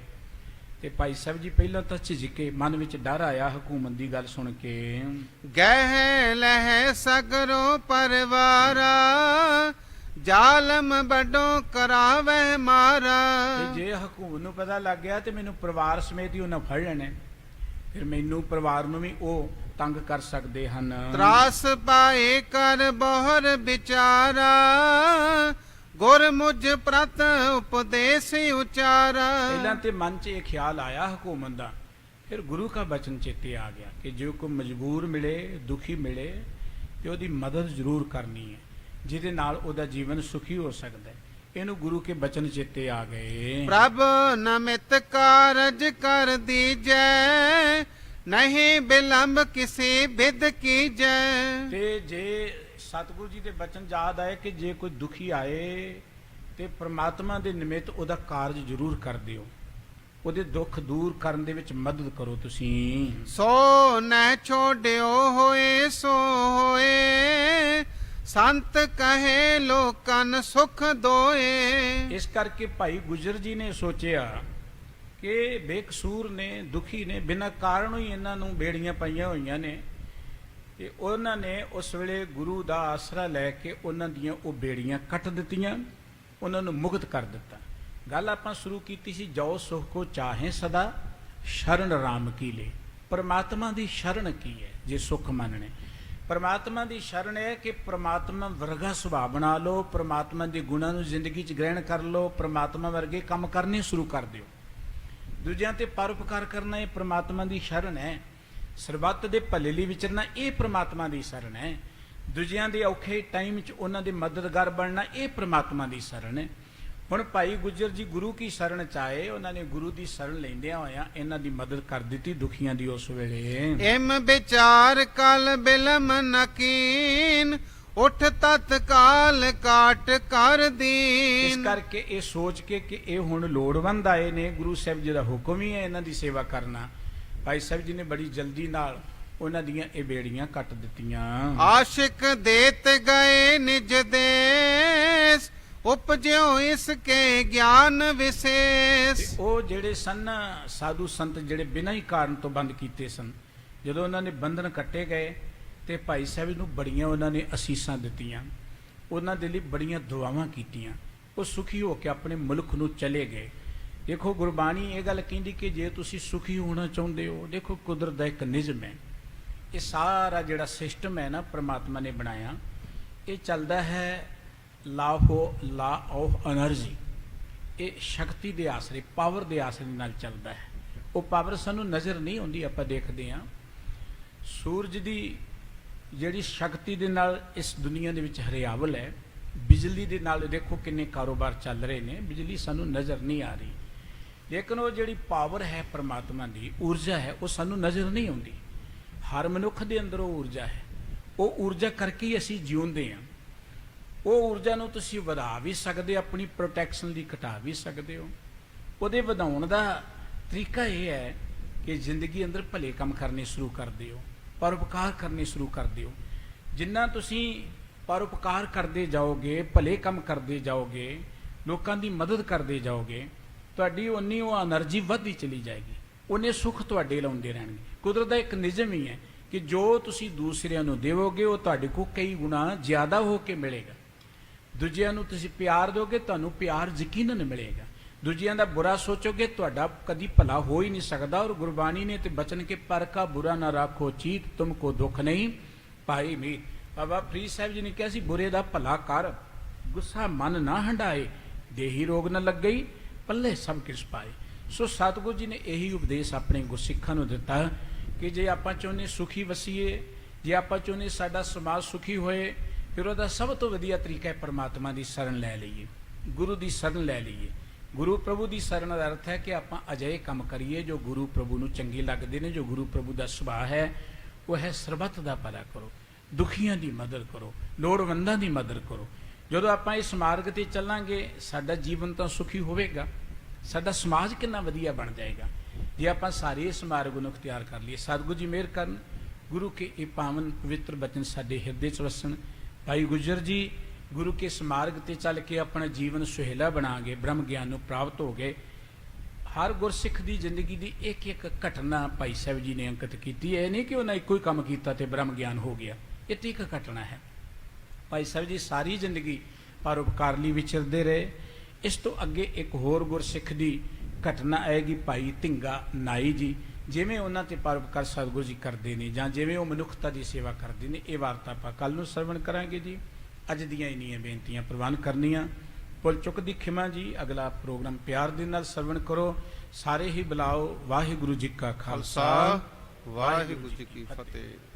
ਤੇ ਭਾਈ ਸਾਹਿਬ ਜੀ ਪਹਿਲਾਂ ਤਾਂ ਝਿਜਕੇ, ਮਨ ਵਿੱਚ ਡਰ ਆਇਆ ਹਕੂਮਤ ਦੀ ਗੱਲ ਸੁਣ ਕੇ। ਗਹਿ ਲਹਿ ਸਗਰੋ ਪਰਵਾਰਾ, ਜ਼ਾਲਮ ਵੱਡੋ ਕਰਾਵੇ ਮਾਰਾ। ਤੇ ਜੇ ਹਕੂਮਤ ਨੂੰ ਪਤਾ ਲੱਗ ਗਿਆ ਤੇ ਮੈਨੂੰ ਪਰਿਵਾਰ ਸਮੇਤ ਹੀ ਉਹਨਾਂ ਫੜ ਲੈਣਾ, ਫਿਰ ਮੈਨੂੰ ਪਰਿਵਾਰ ਨੂੰ ਵੀ ਉਹ ਤੰਗ ਕਰ ਸਕਦੇ ਹਨ। ਤਰਾਸ ਪਾਏ ਕਰ ਬਹੁਰ ਵਿਚਾਰਾ, ਗੁਰ ਮੁਝ ਪ੍ਰਤ ਉਪਦੇਸ ਉਚਾਰਾ। ਪਹਿਲਾਂ ਤੇ ਮਨ 'ਚ ਇਹ ਖਿਆਲ ਆਇਆ ਹਕੂਮਤ ਦਾ, ਫਿਰ ਗੁਰੂ ਕਾ ਬਚਨ ਚੇਤੇ ਆ ਗਿਆ ਕਿ ਜੋ ਕੋਈ ਮਜਬੂਰ ਮਿਲੇ, ਦੁਖੀ ਮਿਲੇ ਤੇ ਉਹਦੀ ਮਦਦ ਜ਼ਰੂਰ ਕਰਨੀ ਹੈ, ਜਿਹਦੇ ਨਾਲ ਉਹਦਾ ਜੀਵਨ ਸੁਖੀ ਹੋ ਸਕਦਾ ਹੈ। ਇਹਨੂੰ ਗੁਰੂ ਕੇ ਬਚਨ ਚੇਤੇ ਆ ਗਏ। ਪ੍ਰਭ ਨਮਿਤ ਕਾਰਜ ਕਰ ਦੀਜੈ, ਨਹੀਂ ਬਿਲੰਬ ਕਿਸੇ ਵਿਦ ਕੀਜੈ। ਤੇ ਜੇ ਸਤਿਗੁਰੂ ਜੀ ਦੇ ਬਚਨ ਯਾਦ ਆਏ ਕਿ ਜੇ ਕੋਈ ਦੁਖੀ ਆਏ ਤੇ ਪ੍ਰਮਾਤਮਾ ਦੇ ਨਿਮਿਤ ਉਹਦਾ ਕਾਰਜ ਜ਼ਰੂਰ ਕਰ ਦਿਓ, ਉਹਦੇ ਦੁੱਖ ਦੂਰ ਕਰਨ ਦੇ ਵਿੱਚ ਮਦਦ ਕਰੋ ਤੁਸੀਂ। ਸੋ ਨਹਿ ਛੋੜਿਓ ਹੋਏ ਸੋ ਹੋਏ, ਸੰਤ ਕਹੇ ਲੋਕਨ ਸੁਖ ਦੋਏ। ਇਸ ਕਰਕੇ ਭਾਈ ਗੁਜਰ ਜੀ ਨੇ ਸੋਚਿਆ ਕਿ ਬੇਕਸੂਰ ਨੇ, ਦੁਖੀ ਨੇ, ਬਿਨਾਂ ਕਾਰਨ ਹੀ ਇਹਨਾਂ ਨੂੰ ਬੇੜੀਆਂ ਪਾਈਆਂ ਹੋਈਆਂ ਨੇ, ਤੇ ਉਹਨਾਂ ਨੇ ਉਸ ਵੇਲੇ ਗੁਰੂ ਦਾ ਆਸਰਾ ਲੈ ਕੇ ਉਹਨਾਂ ਦੀਆਂ ਉਹ ਬੇੜੀਆਂ ਕੱਟ ਦਿੱਤੀਆਂ, ਉਹਨਾਂ ਨੂੰ ਮੁਕਤ ਕਰ ਦਿੱਤਾ। ਗੱਲ ਆਪਾਂ ਸ਼ੁਰੂ ਕੀਤੀ ਸੀ, ਜੋ ਸੁਖ ਕੋ ਚਾਹੇ ਸਦਾ, ਸ਼ਰਨ ਰਾਮ ਕੀ ਲੈ। ਪਰਮਾਤਮਾ ਦੀ ਸ਼ਰਨ ਕੀ ਹੈ ਜੇ ਸੁਖ ਮੰਨਣੇ? ਪਰਮਾਤਮਾ ਦੀ ਸ਼ਰਨ ਹੈ ਕਿ ਪਰਮਾਤਮਾ ਵਰਗਾ ਸੁਭਾਅ ਬਣਾ ਲਓ, ਪਰਮਾਤਮਾ ਦੇ ਗੁਣਾਂ ਨੂੰ ਜ਼ਿੰਦਗੀ 'ਚ ਗ੍ਰਹਿਣ ਕਰ ਲਓ, ਪਰਮਾਤਮਾ ਵਰਗੇ ਕੰਮ ਕਰਨੇ ਸ਼ੁਰੂ ਕਰ ਦਿਓ। ਦੂਜਿਆਂ ਤੇ ਪਰਉਪਕਾਰ ਕਰਨਾ ਇਹ ਪਰਮਾਤਮਾ ਦੀ ਸ਼ਰਨ ਹੈ। ਸਰਬੱਤ ਦੇ ਭਲੇ ਲਈ ਵਿਚਰਨਾ ਇਹ ਪ੍ਰਮਾਤਮਾ ਦੀ ਸ਼ਰਨ ਹੈ। ਦੂਜਿਆਂ ਦੇ ਔਖੇ ਟਾਈਮ 'ਚ ਉਹਨਾਂ ਦੇ ਮਦਦਗਾਰ ਬਣਨਾ ਇਹ ਪ੍ਰਮਾਤਮਾ ਦੀ ਸ਼ਰਨ ਹੈ। ਹੁਣ ਭਾਈ ਗੁੱਜਰ ਜੀ ਗੁਰੂ ਕੀ ਸ਼ਰਨ 'ਚ ਆਏ, ਉਹਨਾਂ ਨੇ ਗੁਰੂ ਦੀ ਸ਼ਰਨ ਲੈਂਦਿਆਂ ਹੋਇਆਂ ਇਹਨਾਂ ਦੀ ਮਦਦ ਕਰ ਦਿੱਤੀ ਦੁਖੀਆਂ ਦੀ ਉਸ ਵੇਲੇ। ਇਮ ਵਿਚਾਰ ਕਲ ਬਿਲਮ ਨਕੀਨ, ਉਠ ਤਤਕਾਲ ਕਾਟ ਕਰ ਦੀਨ। ਇਸ ਕਰਕੇ ਇਹ ਸੋਚ ਕੇ ਕਿ ਇਹ ਹੁਣ ਲੋੜਵੰਦ ਆਏ ਨੇ, ਗੁਰੂ ਸਾਹਿਬ ਜੀ ਦਾ ਹੁਕਮ ਹੀ ਹੈ ਇਹਨਾਂ ਦੀ ਸੇਵਾ ਕਰਨਾ, ਭਾਈ ਸਾਹਿਬ ਜੀ ਨੇ ਬੜੀ ਜਲਦੀ ਨਾਲ ਉਹਨਾਂ ਦੀਆਂ ਇਹ ਬੇੜੀਆਂ ਕੱਟ ਦਿੱਤੀਆਂ। ਆਸ਼ਿਕ ਦੇਤ ਗਏ ਨਿਜ ਦੇਸ, ਉਪਜਿਓ ਇਸ ਕੇ ਗਿਆਨ ਵਿਸ਼ੇਸ਼। ਉਹ ਜਿਹੜੇ ਸਨ ਸਾਧੂ ਸੰਤ ਜਿਹੜੇ ਬਿਨਾਂ ਹੀ ਕਾਰਨ ਤੋਂ ਬੰਦ ਕੀਤੇ ਸਨ, ਜਦੋਂ ਉਹਨਾਂ ਨੇ ਬੰਧਨ ਕੱਟੇ ਗਏ ਤੇ ਭਾਈ ਸਾਹਿਬ ਨੂੰ ਬੜੀਆਂ ਉਹਨਾਂ ਨੇ ਅਸੀਸਾਂ ਦਿੱਤੀਆਂ, ਉਹਨਾਂ ਦੇ ਲਈ ਬੜੀਆਂ ਦੁਆਵਾਂ ਕੀਤੀਆਂ। ਉਹ ਸੁਖੀ ਹੋ ਕੇ ਆਪਣੇ ਮੁਲਕ ਨੂੰ ਚਲੇ ਗਏ। ਦੇਖੋ ਗੁਰਬਾਣੀ ਇਹ ਗੱਲ ਕਹਿੰਦੀ ਕਿ ਜੇ ਤੁਸੀਂ ਸੁਖੀ ਹੋਣਾ ਚਾਹੁੰਦੇ ਹੋ, ਦੇਖੋ ਕੁਦਰਤ ਦਾ ਇੱਕ ਨਿਯਮ ਹੈ, ਇਹ ਸਾਰਾ ਜਿਹੜਾ ਸਿਸਟਮ ਹੈ ਨਾ ਪ੍ਰਮਾਤਮਾ ਨੇ ਬਣਾਇਆ, ਇਹ ਚੱਲਦਾ ਹੈ ਲਾ ਆਫ ਐਨਰਜੀ। ਇਹ ਸ਼ਕਤੀ ਦੇ ਆਸਰੇ, ਪਾਵਰ ਦੇ ਆਸਰੇ ਨਾਲ ਚੱਲਦਾ ਹੈ। ਉਹ ਪਾਵਰ ਸਾਨੂੰ ਨਜ਼ਰ ਨਹੀਂ ਆਉਂਦੀ, ਆਪਾਂ ਦੇਖਦੇ ਹਾਂ ਸੂਰਜ ਦੀ ਜਿਹੜੀ ਸ਼ਕਤੀ ਦੇ ਨਾਲ ਇਸ ਦੁਨੀਆ ਦੇ ਵਿੱਚ ਹਰਿਆਵਲ ਹੈ, ਬਿਜਲੀ ਦੇ ਨਾਲ ਦੇਖੋ ਕਿੰਨੇ ਕਾਰੋਬਾਰ ਚੱਲ ਰਹੇ ਨੇ, ਬਿਜਲੀ ਸਾਨੂੰ ਨਜ਼ਰ ਨਹੀਂ ਆ ਰਹੀ, ਲੇਕਿਨ ਉਹ ਜਿਹੜੀ ਪਾਵਰ ਹੈ ਪ੍ਰਮਾਤਮਾ ਦੀ, ਊਰਜਾ ਹੈ, ਉਹ ਸਾਨੂੰ ਨਜ਼ਰ ਨਹੀਂ ਆਉਂਦੀ। ਹਰ ਮਨੁੱਖ ਦੇ ਅੰਦਰ ਉਹ ਊਰਜਾ ਹੈ, ਉਹ ਊਰਜਾ ਕਰਕੇ ਹੀ ਅਸੀਂ ਜਿਉਂਦੇ ਹਾਂ। ਉਹ ਊਰਜਾ ਨੂੰ ਤੁਸੀਂ ਵਧਾ ਵੀ ਸਕਦੇ, ਆਪਣੀ ਪ੍ਰੋਟੈਕਸ਼ਨ ਲਈ ਘਟਾ ਵੀ ਸਕਦੇ ਹੋ। ਉਹਦੇ ਵਧਾਉਣ ਦਾ ਤਰੀਕਾ ਇਹ ਹੈ ਕਿ ਜ਼ਿੰਦਗੀ ਅੰਦਰ ਭਲੇ ਕੰਮ ਕਰਨੇ ਸ਼ੁਰੂ ਕਰ ਦਿਓ, ਪਰਉਪਕਾਰ ਕਰਨੇ ਸ਼ੁਰੂ ਕਰ ਦਿਓ। ਜਿੰਨਾ ਤੁਸੀਂ ਪਰਉਪਕਾਰ ਕਰਦੇ ਜਾਓਗੇ, ਭਲੇ ਕੰਮ ਕਰਦੇ ਜਾਓਗੇ, ਲੋਕਾਂ ਦੀ ਮਦਦ ਕਰਦੇ ਜਾਓਗੇ, ਤੁਹਾਡੀ ਉਨੀ ਉਹ એનર્ਜੀ ਵੱਧਦੀ ਚਲੀ ਜਾਏਗੀ, ਉਹਨੇ ਸੁੱਖ ਤੁਹਾਡੇ ਲਾਉਂਦੇ ਰਹਿਣਗੇ। ਕੁਦਰਤ ਦਾ ਇੱਕ ਨਿਯਮ ਹੀ ਹੈ ਕਿ ਜੋ ਤੁਸੀਂ ਦੂਸਰਿਆਂ ਨੂੰ ਦੇਵੋਗੇ ਉਹ ਤੁਹਾਡੇ ਕੋਲ ਕਈ ਗੁਣਾ ਜ਼ਿਆਦਾ ਹੋ ਕੇ ਮਿਲੇਗਾ। ਦੂਜਿਆਂ ਨੂੰ ਤੁਸੀਂ ਪਿਆਰ ਦਿਓਗੇ, ਤੁਹਾਨੂੰ ਪਿਆਰ ਯਕੀਨਨ ਮਿਲੇਗਾ। ਦੂਜਿਆਂ ਦਾ ਬੁਰਾ ਸੋਚੋਗੇ, ਤੁਹਾਡਾ ਕਦੀ ਭਲਾ ਹੋ ਹੀ ਨਹੀਂ ਸਕਦਾ। ਔਰ ਗੁਰਬਾਣੀ ਨੇ ਤੇ ਬਚਨ ਕੇ ਪਰ ਕਾ ਬੁਰਾ ਨਾ ਰੱਖੋ ਚੀਤ, ਤੁਮ ਕੋ ਦੁੱਖ ਨਹੀਂ ਪਾਈ ਮੀਤ। ਬਾਬਾ ਫਰੀਦ ਸਾਹਿਬ ਜੀ ਨੇ ਕਿਹਾ ਸੀ, ਬੁਰੇ ਦਾ ਭਲਾ ਕਰ, ਗੁੱਸਾ ਮਨ ਨਾ ਹੰਡਾਏ, ਦੇਹੀ ਰੋਗ ਨਾ ਲੱਗਈ, ਪੱਲੇ ਸਭ ਕਿਸ ਪਾਏ। ਸੋ ਸਤਿਗੁਰੂ ਜੀ ਨੇ ਇਹੀ ਉਪਦੇਸ਼ ਆਪਣੇ ਗੁਰਸਿੱਖਾਂ ਨੂੰ ਦਿੱਤਾ ਕਿ ਜੇ ਆਪਾਂ ਚਾਹੁੰਦੇ ਸੁਖੀ ਵਸੀਏ, ਜੇ ਆਪਾਂ ਚਾਹੁੰਦੇ ਸਾਡਾ ਸਮਾਜ ਸੁਖੀ ਹੋਏ, ਫਿਰ ਉਹਦਾ ਸਭ ਤੋਂ ਵਧੀਆ ਤਰੀਕਾ ਹੈ ਪਰਮਾਤਮਾ ਦੀ ਸ਼ਰਨ ਲੈ ਲਈਏ, ਗੁਰੂ ਦੀ ਸ਼ਰਨ ਲੈ ਲਈਏ। ਗੁਰੂ ਪ੍ਰਭੂ ਦੀ ਸ਼ਰਨ ਦਾ ਅਰਥ ਹੈ ਕਿ ਆਪਾਂ ਅਜਿਹੇ ਕੰਮ ਕਰੀਏ ਜੋ ਗੁਰੂ ਪ੍ਰਭੂ ਨੂੰ ਚੰਗੇ ਲੱਗਦੇ ਨੇ। ਜੋ ਗੁਰੂ ਪ੍ਰਭੂ ਦਾ ਸੁਭਾਅ ਹੈ ਉਹ ਹੈ ਸਰਬੱਤ ਦਾ ਭਲਾ ਕਰੋ, ਦੁਖੀਆਂ ਦੀ ਮਦਦ ਕਰੋ, ਲੋੜਵੰਦਾਂ ਦੀ ਮਦਦ ਕਰੋ। ਜਦੋਂ ਆਪਾਂ ਇਸ ਮਾਰਗ ਤੇ ਚੱਲਾਂਗੇ, ਸਾਡਾ ਜੀਵਨ ਤਾਂ ਸੁਖੀ ਹੋਵੇਗਾ, ਸਾਡਾ ਸਮਾਜ ਕਿੰਨਾ ਵਧੀਆ ਬਣ ਜਾਏਗਾ। ਜੇ ਆਪਾਂ ਸਾਰੇ ਇਸ ਮਾਰਗ ਨੂੰ ਅਖਤਿਆਰ ਕਰ ਲਈਏ। ਸਤਿਗੁਰੂ ਜੀ ਮਿਹਰ ਕਰਨ, ਗੁਰੂ ਕੇ ਇਹ ਪਾਵਨ ਪਵਿੱਤਰ ਬਚਨ ਸਾਡੇ ਹਿਰਦੇ 'ਚ ਵਸਣ। ਭਾਈ ਗੁੱਜਰ ਜੀ ਗੁਰੂ ਕੇ ਇਸ ਮਾਰਗ ਤੇ ਚੱਲ ਕੇ ਆਪਣਾ ਜੀਵਨ ਸੁਹੇਲਾ ਬਣਾ ਗਏ, ਬ੍ਰਹਮ ਗਿਆਨ ਨੂੰ ਪ੍ਰਾਪਤ ਹੋ ਗਏ। ਹਰ ਗੁਰਸਿੱਖ ਦੀ ਜ਼ਿੰਦਗੀ ਦੀ ਇੱਕ ਇੱਕ ਘਟਨਾ ਭਾਈ ਸਾਹਿਬ ਜੀ ਨੇ ਅੰਕਿਤ ਕੀਤੀ ਹੈ। ਇਹ ਨਹੀਂ ਕਿ ਉਹਨਾਂ ਇੱਕੋ ਹੀ ਕੰਮ ਕੀਤਾ ਤੇ ਬ੍ਰਹਮ ਗਿਆਨ ਹੋ ਗਿਆ, ਇਹ ਤਾਂ ਇੱਕ ਘਟਨਾ ਹੈ। ਭਾਈ ਸਾਹਿਬ ਜੀ ਸਾਰੀ ਜ਼ਿੰਦਗੀ ਪਰਉਪਕਾਰ ਲਈ ਵਿਚਰਦੇ ਰਹੇ। ਇਸ ਤੋਂ ਅੱਗੇ ਇੱਕ ਹੋਰ ਗੁਰਸਿੱਖ ਦੀ ਘਟਨਾ ਆਏਗੀ, ਭਾਈ ਧਿੰਗਾ ਨਾਈ ਜੀ, ਜਿਵੇਂ ਉਹਨਾਂ ਤੇ ਪਰਉਪਕਾਰ ਸਤਿਗੁਰੂ ਜੀ ਕਰਦੇ ਨੇ ਜਾਂ ਜਿਵੇਂ ਉਹ ਮਨੁੱਖਤਾ ਦੀ ਸੇਵਾ ਕਰਦੇ ਨੇ। ਇਹ ਵਾਰਤਾ ਆਪਾਂ ਕੱਲ ਨੂੰ ਸਰਵਣ ਕਰਾਂਗੇ ਜੀ। ਅੱਜ ਦੀਆਂ ਇੰਨੀਆਂ ਬੇਨਤੀਆਂ ਪ੍ਰਵਾਨ ਕਰਨੀਆਂ। ਭੁੱਲ ਚੁੱਕ ਦੀ ਖਿਮਾ ਜੀ। ਅਗਲਾ ਪ੍ਰੋਗਰਾਮ ਪਿਆਰ ਦੇ ਨਾਲ ਸਰਵਣ ਕਰੋ। ਸਾਰੇ ਹੀ ਬੁਲਾਓ। ਵਾਹਿਗੁਰੂ ਜੀ ਕਾ ਖਾਲਸਾ, ਵਾਹਿਗੁਰੂ ਜੀ ਕੀ ਫਤਿਹ।